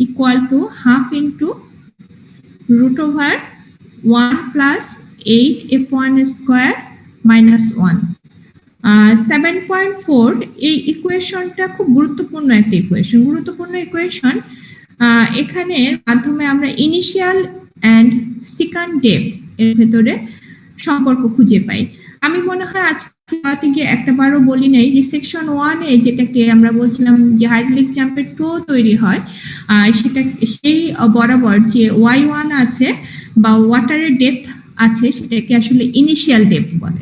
equal to half into root over 1 plus 8 f1 square minus 1. 7.4 এই ইকুয়েশনটা খুব গুরুত্বপূর্ণ একটা ইকুয়েশন। এখানে মাধ্যমে আমরা ইনিশিয়াল এন্ড সেকেন্ড ডেপথ এর ভেতরে সম্পর্ক খুঁজে পাই। আমি মনে হয় আজকে পড়াতে গিয়ে একটাবারও বলি নাই যে সেকশন 1 এ যেটাকে আমরা বলছিলাম যে হাইড্রোলিক জাম্পের টো তৈরি হয়, সেটা সেই বরাবর যে y1 আছে বা ওয়াটারের ডেপথ আছে সেটাকে আসলে ইনিশিয়াল ডেপথ বলে।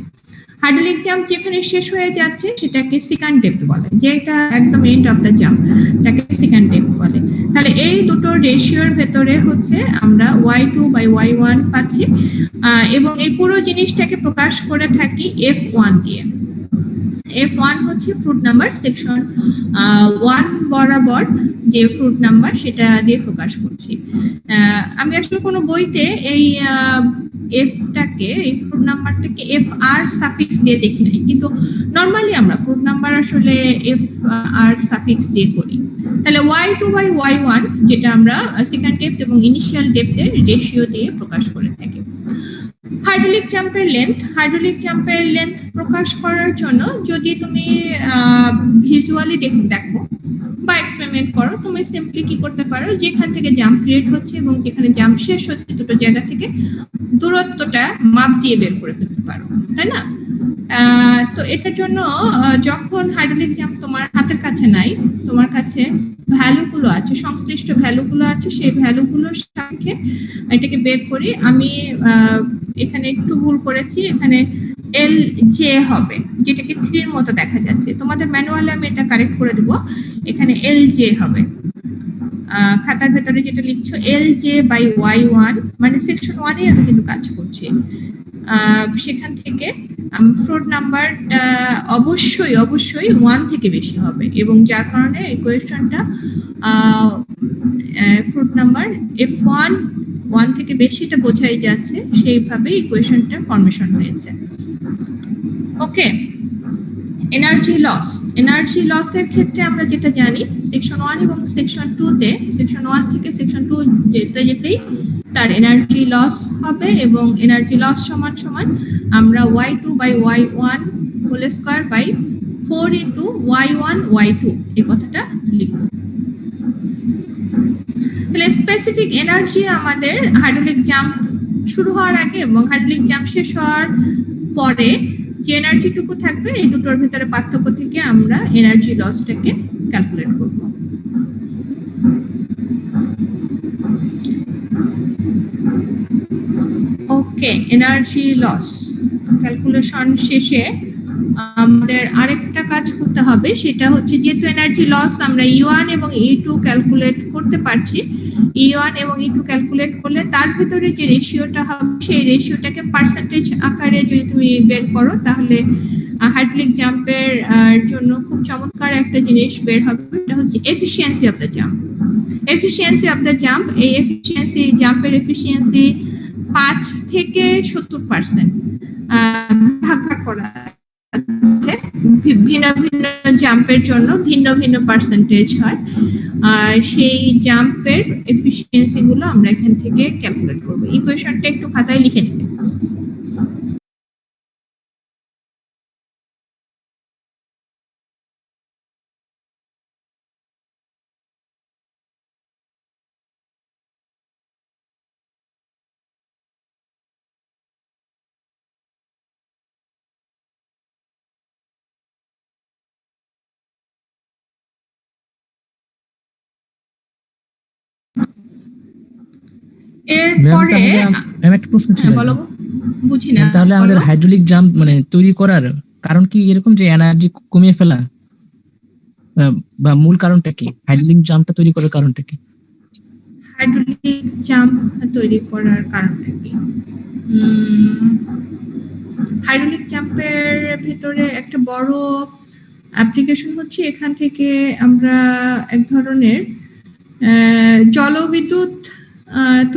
হাইড্রোলিক জাম্প যেখানে শেষ হয়ে যাচ্ছে সেটাকে সেকেন্ড ডেপথ বলে, যেটা একদম এন্ড অফ দ্য জাম্প তাকে সেকেন্ড ডেপথ বলে। তাহলে এই দুটো রেশিওর ভেতরে হচ্ছে আমরা y2 বাই y1 পাচ্ছি, এবং এই পুরো জিনিসটাকে প্রকাশ করে থাকি f1 দিয়ে। f1 হচ্ছে ফ্রুট নাম্বার, সেকশন 1 বরাবর যে ফ্রুট নাম্বার সেটা দিয়ে প্রকাশ করছি। আমি আসলে কোনো বইতে এই এফটাকে, এই ফ্রুট নাম্বারটাকে এফ আর সাফিক্স দিয়ে দেখি নাই, কিন্তু নর্মালি আমরা ফ্রুট নাম্বার আসলে এফ আর সাফিক্স দিয়ে করি। তাহলে y2 বাই y1 যেটা আমরা সেকেন্ড ডেপথ এবং ইনিশিয়াল ডেপথের রেশিও দিয়ে প্রকাশ করে থাকি। হাইড্রোলিক জাম্পের লেন্থ প্রকাশ করার জন্য যদি তুমি ভিজুয়ালি দেখো বা এক্সপেরিমেন্ট করো, তুমি সিম্পলি কি করতে পারো, যেখান থেকে জাম্প ক্রিয়েট হচ্ছে এবং যেখানে জাম্প শেষ হচ্ছে দুটো জায়গা থেকে দূরত্বটা মাপ দিয়ে বের করে ফেলতে পারো, তাই না? তো এটার জন্য যখন হাইড্রোলিক জাম্প তোমার হাতের কাছে নাই, তোমার কাছে ভ্যালুগুলো আছে, সংশ্লিষ্ট ভ্যালুগুলো আছে, সেই ভ্যালুগুলোর সাপেক্ষে এটাকে বের করি। আমি এখানে একটু ভুল করেছি, এখানে এল জে হবে, যেটাকে 3 এর মতো দেখা যাচ্ছে। তোমাদের ম্যানুয়ালে আমি এটা কারেক্ট করে দেব, এখানে এল জে হবে। খাতার ভেতরে যেটা লিখছো এল জে বাই y1, মানে সেকশন 1 এ আমি কিন্তু কাজ করছি। সেখান থেকে ফ্লোট নাম্বারটা অবশ্যই 1 থেকে বেশি হবে, এবং যার কারণে ইকুয়েশনটা ফ্লোট নাম্বার f1 1 থেকে বেশিটা বোঝাই যাচ্ছে, সেইভাবে ইকুয়েশনটা ফরমেশন হয়েছে। ওকে, এনার্জি লস এর ক্ষেত্রে আমরা যেটা জানি, সেকশন 1 এবং সেকশন 2 তে, সেকশন 1 থেকে সেকশন 2 যেতেই তার এনার্জি লস হবে, এবং এনার্জি লস সমান সমান আমরা y2 by y1 whole square by 4 into y1 y2 এই কথাটা লিখব। তাহলে স্পেসিফিক এনার্জি আমাদের হাইড্রোলিক জাম্প শুরু হওয়ার আগে এবং হাইড্রোলিক জাম্প শেষ হওয়ার পরে যে এনার্জিটুকু থাকবে, এই দুটোর ভিতরে পার্থক্য থেকে আমরা এনার্জি লসটাকে ক্যালকুলেট করব। ওকে, এনার্জি লস ক্যালকুলেশন শেষে আমাদের আরেকটা কাজ করতে হবে, সেটা হচ্ছে যেহেতু এনার্জি লস আমরা E1 এবং E2 ক্যালকুলেট করতে পারছি, E1 এবং E2 ক্যালকুলেট করলে তার ভিতরে যে রেশিওটা হবে, সেই রেশিওটাকে পার্সেন্টেজ আকারে যদি তুমি বের করো, তাহলে হাইড্রোলিক জাম্পের জন্য খুব চমৎকার একটা জিনিস বের হবে, এটা হচ্ছে efficiency of the jump. Efficiency of the jump, এই এফিশিয়েন্সি, জাম্পের এফিশিয়েন্সি 5 থেকে 70% ভাগ করা আছে। ভিন্ন ভিন্ন জাম্পের জন্য ভিন্ন ভিন্ন পার্সেন্টেজ হয়, সেই জাম্পের এফিশিয়েন্সি গুলো আমরা এখান থেকে ক্যালকুলেট করব। ইকুয়েশনটা একটু খাতায় লিখে নেবে। এরপরে একটা প্রশ্ন ছিল, বলো, বুঝি না। তাহলে আমাদের হাইড্রোলিক জাম্প মানে তৈরি করার কারণ কি এরকম যে এনার্জি কমিয়ে ফেলা, বা মূল কারণটা কি? হাইড্রোলিক জাম্পটা তৈরি করার কারণটা কি? হাইড্রোলিক জাম্প তৈরি করার কারণটা কি? হাইড্রোলিক জাম্পের ভিতরে একটা বড় অ্যাপ্লিকেশন হচ্ছে, এখান থেকে আমরা এক ধরনের জলবিদ্যুৎ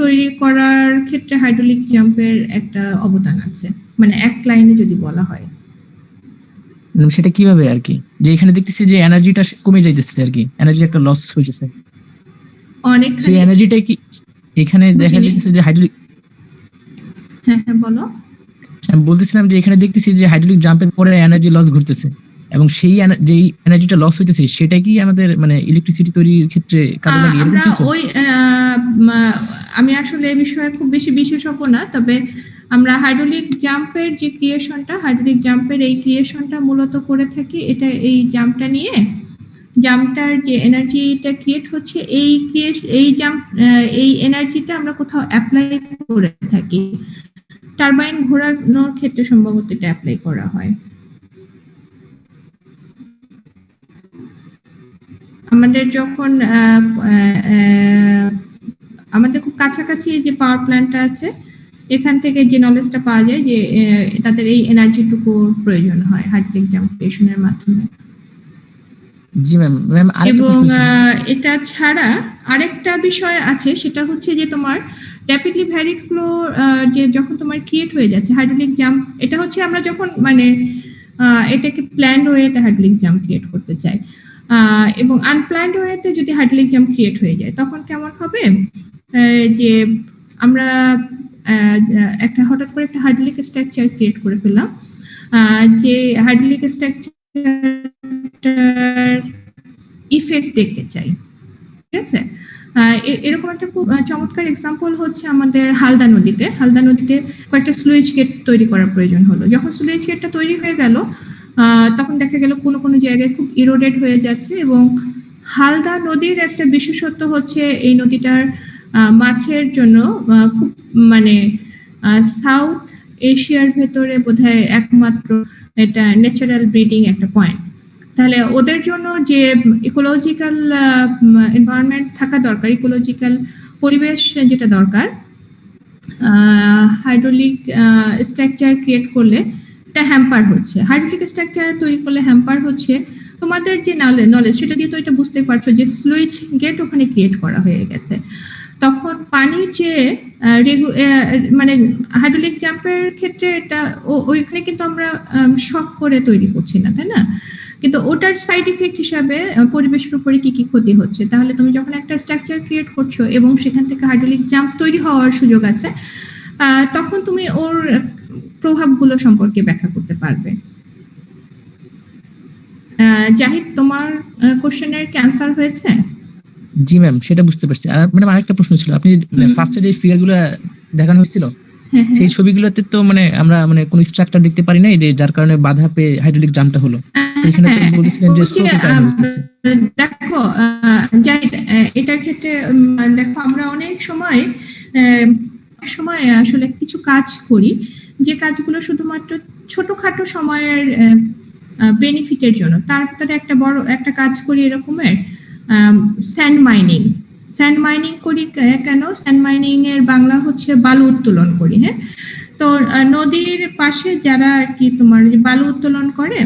তৈরি করার ক্ষেত্রে হাইড্রোলিক জাম্পের একটা অবদান আছে, মানে এক লাইনে যদি বলা হয়। সেটা কিভাবে আর কি, যে এখানে দেখতেছি যে এনার্জিটা কমে যাইতেছে আর কি, এনার্জি একটা লস হইতেছে, অনেক সেই এনার্জিটা কি এখানে দেখা যাচ্ছে যে হাইড্রোলিক, হ্যাঁ বলো। আমি বলতেছিলাম যে এখানে দেখতেছি যে হাইড্রোলিক জাম্পের পরে এনার্জি লস ঘটতেছে, এবং সেই যে এনার্জিটা লস হইতেছে সেটা কি আমাদের মানে ইলেকট্রিসিটি তৈরির ক্ষেত্রে কাজে লাগে এরকম কিছু? ওই আমি আসলে এই বিষয়ে খুব বেশি বিশেষজ্ঞ না, তবে আমরা হাইড্রোলিক জাম্পের যে ক্রিয়েশনটা, হাইড্রোলিক জাম্পের এই ক্রিয়েশনটা মূলত করে থাকি, এটা এই জাম্পটা নিয়ে, জাম্পটার যে এনার্জিটা ক্রিয়েট হচ্ছে, এই জাম্প, এই এনার্জিটা আমরা কোথাও অ্যাপ্লাই করে থাকি, টারবাইন ঘোরানোর ক্ষেত্রে সম্ভবত এটা অ্যাপ্লাই করা হয়। আমাদের যখন আমাদের খুব কাছাকাছি যে পাওয়ার প্ল্যান্টটা আছে, এখান থেকে যে নলেজটা পাওয়া যায় যে তাদের এই এনার্জিটুকু প্রয়োজন হয় হাইড্রোলিক জাম্প ক্রিয়েশনের মাধ্যমে। জি ম্যাম, এবং এটা ছাড়া আরেকটা বিষয় আছে, সেটা হচ্ছে যে তোমার র্যাপিডলি ভ্যারিড ফ্লো যে যখন তোমার ক্রিয়েট হয়ে যাচ্ছে হাইড্রোলিক জাম্প, এটা হচ্ছে আমরা যখন মানে এটাকে প্ল্যান্ড ওয়েতে হাইড্রোলিক জাম্প ক্রিয়েট করতে চাই, এবং আনপ্ল্যান্ড ওয়েতে যদি হাইড্রোলিক জাম্প ক্রিয়েট হয়ে যায়, তখন কেমন হবে যে আমরা একটা হঠাৎ করে একটা হাইড্রোলিক স্ট্রাকচার ক্রিয়েট করে ফেললাম, যে হাইড্রোলিক স্ট্রাকচার ইফেক্ট দেখতে চাই, ঠিক আছে? এরকম একটা খুব চমৎকার এক্সাম্পল হচ্ছে আমাদের হালদা নদীতে কয়েকটা স্লুইস গেট তৈরি করার প্রয়োজন হলো। যখন স্লুইস গেটটা তৈরি হয়ে গেল, তখন দেখা গেল কোনো কোনো জায়গায় খুব ইরোডেড হয়ে যাচ্ছে, এবং হালদা নদীর একটা বিশেষত্ব হচ্ছে এই নদীটার মাছের জন্য খুব মানে সাউথ এশিয়ার ভেতরে বোধহয় একমাত্র এটা ন্যাচারাল ব্রিডিং একটা পয়েন্ট। তাহলে ওদের জন্য যে ইকোলজিক্যাল এনভায়রনমেন্ট থাকা দরকার, ইকোলজিক্যাল পরিবেশ যেটা দরকার, হাইড্রোলিক স্ট্রাকচার ক্রিয়েট করলে এটা হ্যাম্পার হচ্ছে। হাইড্রোলিক স্ট্রাকচার তৈরি করলে হ্যাম্পার হচ্ছে তোমাদের যে নলেজ, সেটা দিয়ে তো এটা বুঝতে পারছো যে স্লুইস গেট ওখানে ক্রিয়েট করা হয়ে গেছে। তখন পানির যে মানে হাইড্রোলিক জাম্পের ক্ষেত্রে এটা ওইখানে কিন্তু আমরা শক করে তৈরি করছি না, তাই না? কিন্তু ওটার সাইড ইফেক্ট হিসাবে পরিবেশের উপরে কি কি ক্ষতি হচ্ছে। তাহলে তুমি যখন একটা স্ট্রাকচার ক্রিয়েট করছো এবং সেখান থেকে হাইড্রোলিক জাম্প তৈরি হওয়ার সুযোগ আছে, তখন তুমি ওর প্রভাবগুলো সম্পর্কে ব্যাখ্যা করতে পারবে। জাহিদ, তোমার কোশ্চেনের কি অ্যান্সার হয়েছে? জি ম্যাম, সেটা বুঝতে পারছি। আর ম্যাডাম আরেকটা প্রশ্ন ছিল, আপনি ফার্স্টে যে ফিগারগুলো দেখানো হয়েছিল সেই ছবিগুলোতে তো মানে আমরা মানে কোনো স্ট্রাকচার দেখতে পারি না, যে যার কারণে বাধা পেয়ে হাইড্রোলিক জাম্পটা হলো। এখানে তো বলেছিলেন যে স্ট্রোকের কারণে হচ্ছে। দেখো জাহিদ, এটার ক্ষেত্রে দেখো আমরা অনেক সময় আসলে কিছু কাজ করি যে কাজগুলো শুধুমাত্র ছোটখাটো সময়ের বেনিফিটের জন্য। তার ভিতরে একটা বড় একটা কাজ করি এরকমের স্যান্ড মাইনিং। স্যান্ড মাইনিং করি কেন? স্যান্ড মাইনিং এর বাংলা হচ্ছে বালু উত্তোলন করি। হ্যাঁ, তো নদীর পাশে যারা আর কি তোমার বালু উত্তোলন করে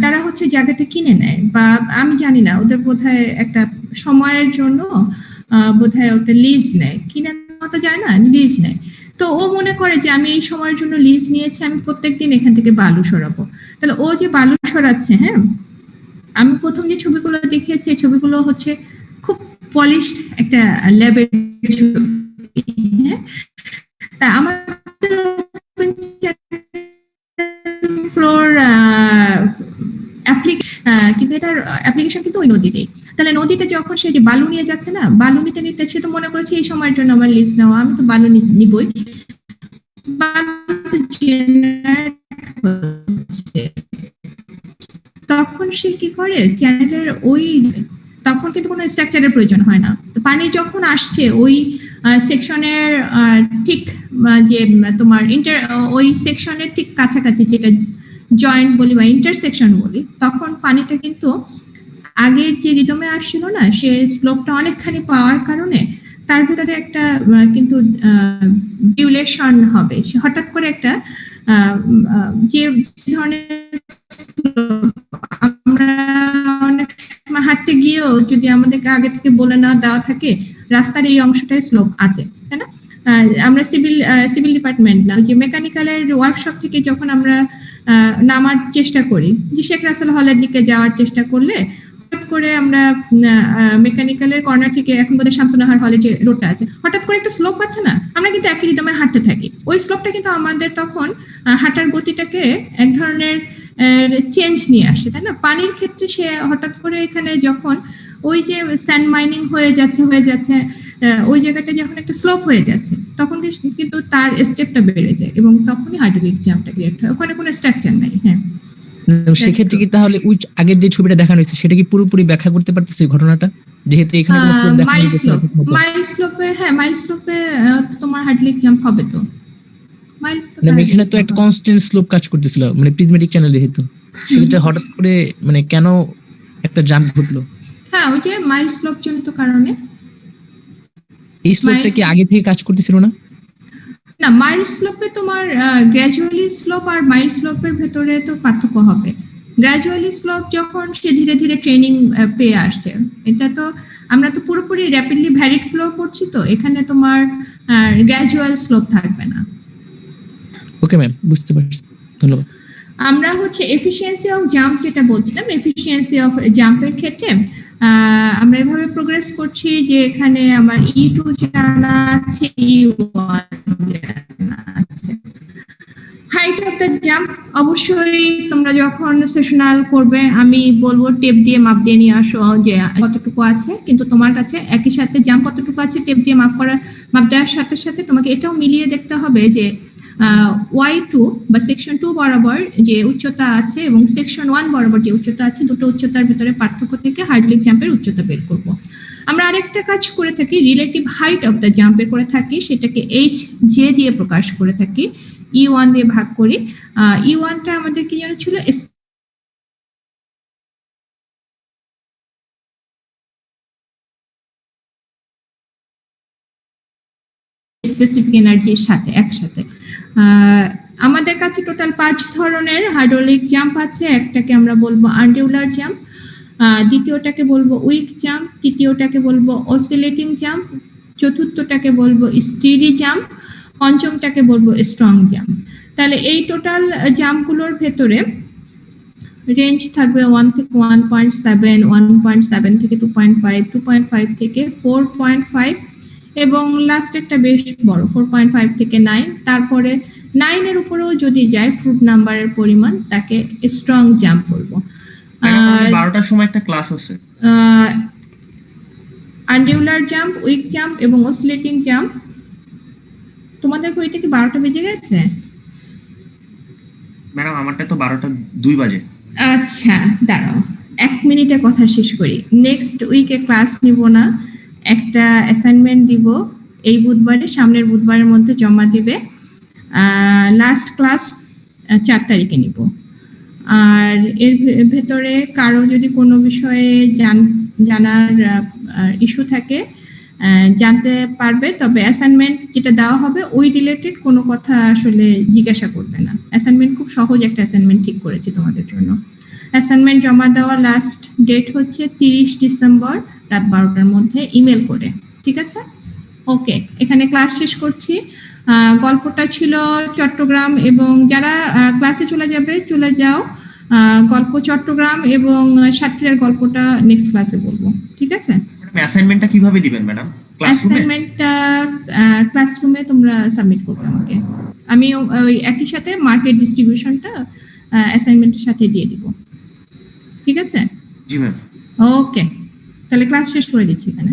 তারা হচ্ছে জায়গাটা কিনে নেয়, বা আমি জানি না, ওদের বোধহয় একটা সময়ের জন্য বোধহয় ওটা লিজ নেয়, কিনে নেওয়া তো যায় না, লিজ নেয়। তো ও মনে করে যে আমি এই সময়ের জন্য লিজ নিয়েছি, আমি প্রত্যেকদিন এখান থেকে বালু সরাবো। তাহলে ও যে বালু সরাচ্ছে, হ্যাঁ, আমি প্রথম যে ছবিগুলো দেখিয়েছি এই ছবিগুলো হচ্ছে খুব পলিশড একটা ল্যাবের ছবি। হ্যাঁ, তা আমাদের ফ্লোর কিন্তু এটার অ্যাপ্লিকেশন কিন্তু ওই নদীতেই। তাহলে নদীতে যখন সে যে বালু নিয়ে যাচ্ছে না, বালু নিতে নিতে সে তো মনে করেছে এই সময়ের জন্য আমার লিজ নেওয়া, আমি তো বালু নিবই। তখন সে কি করে, চ্যানেলের ওই তখন কিন্তু কোনো স্ট্রাকচারের প্রয়োজন হয় না। পানি যখন আসছে ওই সেকশনের ঠিক যে তোমার ওই সেকশনের ঠিক কাছাকাছি, যেটা জয়েন্ট বলি বা ইন্টারসেকশন বলি, তখন পানিটা কিন্তু আগের যে রিদমে আসছিল না, সে স্লোপটা অনেকখানি পাওয়ার কারণে তার ভিতরে একটা কিন্তু ডিউলেশন হবে। সে হঠাৎ করে একটা যে ধরনের আমরা অনেক সময় হাঁটতে গিয়েও যদি আমাদেরকে আগে থেকে বলে না দেওয়া থাকে রাস্তার এই অংশটায় স্লোপ আছে, তাই না? আমরা সিভিল ডিপার্টমেন্ট না, যে মেকানিক্যালের ওয়ার্কশপ থেকে যখন আমরা নামার চেষ্টা করি, যে শেখ রাসেল হলের দিকে যাওয়ার চেষ্টা করলে হঠাৎ করে আমরা মেকানিক্যালের কর্নার থেকে, এখন বোধহয় শামসুন্নাহার হলে যে রোডটা আছে, হঠাৎ করে একটা স্লোপ আছে না, আমরা কিন্তু একই রিদমে হাঁটতে থাকি। ওই স্লোপটা কিন্তু আমাদের তখন হাঁটার গতিটাকে এক ধরনের চেঞ্জ নিয়ে আসে, তাই না? পানির ক্ষেত্রে সে হঠাৎ করে এখানে যখন ওই যে স্যান্ড মাইনিং হয়ে যাচ্ছে ওই জায়গাটা যখন একটা স্লোপ হয়ে যাচ্ছে, তখন কিন্তু তার স্টেপটা বেড়ে যায় এবং তখনই হাইড্রোলিক জাম্পটা ক্রিয়েট হয়। ওখানে কোনো স্ট্রাকচার নাই। হ্যাঁ, সেক্ষেত্রে কি তাহলে ওই আগের যে ছবিটা দেখানো হয়েছে সেটা কি পুরোপুরি ব্যাখ্যা করতে পারতেছে ঘটনাটা, যেহেতু এখানে কোনো স্লোপ দেখানো হয়েছে? মাইল স্লোপে, হ্যাঁ, মাইল স্লোপে তোমার হাইড্রোলিক জাম্প হবে তো। মাইল স্লোপে এখানে তো একটা কনস্ট্যান্ট স্লোপ কাজ করতেছিল, মানে প্রিজমেটিক চ্যানেল যেহেতু, সেটা হঠাৎ করে মানে কেন একটা জাম্প ঘটলো? হ্যাঁ, ওই যে মাইল স্লোপ জনিত কারণে। এই স্লোপটা কি আগে থেকে কাজ করতেছিল না? না, মাইল স্লোপে তোমার গ্র্যাজুয়ালি স্লোপ আর মাইল স্লোপের ভেতরে তো পার্থক্য হবে। গ্র্যাজুয়ালি স্লোপ যখন সে ধীরে ধীরে ট্রেনিং পেয়ে আসছে, এটা তো আমরা তো পুরোপুরি র্যাপিডলি ভ্যারিড ফ্লো করছি, তো এখানে তোমার গ্র্যাজুয়াল স্লোপ থাকবে না। ওকে ম্যাম, বুঝতে পারছি, ধন্যবাদ। আমরা হচ্ছে এফিসিয়েন্সি অফ জাম্প যেটা বলছিলাম, এফিসিয়েন্সি অফ জাম্পের ক্ষেত্রে আমরা এভাবে প্রোগ্রেস করছি যে এখানে আমার E2 জানা আছে, E1 জানা আছে। হাইট অফ দ্য জাম্প অবশ্যই তোমরা যখন সেশনাল করবে আমি বলবো টেপ দিয়ে মাপ দিয়ে নিয়ে আসো যে কতটুকু আছে, কিন্তু তোমার কাছে একই সাথে জাম্প কতটুকু আছে টেপ দিয়ে মাপ দেওয়ার সাথে সাথে তোমাকে এটাও মিলিয়ে দেখতে হবে যে Y2 বা সেকশন 2 বরাবর যে উচ্চতা আছে এবং সেকশন 1 বরাবর যে উচ্চতা আছে, দুটো উচ্চতার ভিতরে পার্থক্য থেকে হাইড্রোলিক জাম্পের উচ্চতা বের করব। আমরা আরেকটা কাজ করে থাকি, relative height of the jump বের করে থাকি, সেটাকে HJ দিয়ে প্রকাশ করে থাকি, E1 দিয়ে ভাগ করি। E1টা আমাদের কি জানা ছিল, স্পেসিফিক এনার্জির সাথে একসাথে। আমাদের কাছে টোটাল 5 ধরনের হাইড্রোলিক জাম্প আছে। একটাকে আমরা বলবো আনডিউলার জাম্প, দ্বিতীয়টাকে বলবো উইক জাম্প, তৃতীয়টাকে বলবো অসিলেটিং জাম্প, চতুর্থটাকে বলবো স্টিডি জাম্প, পঞ্চমটাকে বলবো স্ট্রং জাম্প। তাহলে এই টোটাল জাম্পগুলোর ভেতরে রেঞ্জ থাকবে 1 থেকে 1.7, 1.7 থেকে 2.5, 2.5 থেকে 4.5 এবং লাস্ট একটা বেশ বড় 4.5 থেকে 9। তারপরে 9 এর উপরেও যদি যায় ফ্রুট নাম্বারের পরিমাণ, তাকে স্ট্রং জাম্প বলবো। 12টার সময় একটা ক্লাস আছে। আনডিউলার জাম্প, উইক জাম্প এবং অসিলেটিং জাম্প। তোমাদের ঘড়িতে কি 12টা বেজে গেছে? ম্যাডাম আমারটা তো 12টা 2 বাজে। আচ্ছা দাঁড়াও, 1 মিনিটে কথা শেষ করি। নেক্সট উইকে ক্লাস নিব না, একটা অ্যাসাইনমেন্ট দিব এই বুধবারে, সামনের বুধবারের মধ্যে জমা দিবে। লাস্ট ক্লাস 4 তারিখে নিব। আর এর ভেতরে কারো যদি কোনো বিষয়ে জানার ইস্যু থাকে জানতে পারবে, তবে অ্যাসাইনমেন্ট যেটা দেওয়া হবে ওই রিলেটেড কোনো কথা আসলে জিজ্ঞাসা করবে না। অ্যাসাইনমেন্ট খুব সহজ একটা অ্যাসাইনমেন্ট ঠিক করেছি তোমাদের জন্য। অ্যাসাইনমেন্ট জমা দেওয়ার লাস্ট ডেট হচ্ছে 30 ডিসেম্বর রাত 12টার মধ্যে ইমেল করে, ঠিক আছে? ওকে, এখানে ক্লাস শেষ করছি। গল্পটা ছিল চট্টগ্রাম, এবং যারা ক্লাসে চলে যাও। গল্প চট্টগ্রাম এবং সাতক্ষীরার গল্পটা নেক্সট ক্লাসে বলবো, ঠিক আছে? অ্যাসাইনমেন্টটা কিভাবে দিবেন ম্যাডাম? অ্যাসাইনমেন্টটা ক্লাসরুমে তোমরা সাবমিট করবে আমাকে। আমি ওই একই সাথে মার্কেট ডিস্ট্রিবিউশনটা অ্যাসাইনমেন্টের সাথে দিয়ে দিব, ঠিক আছে? জি ম্যাম। ওকে, তাহলে ক্লাস শেষ করে দিচ্ছি এখানে।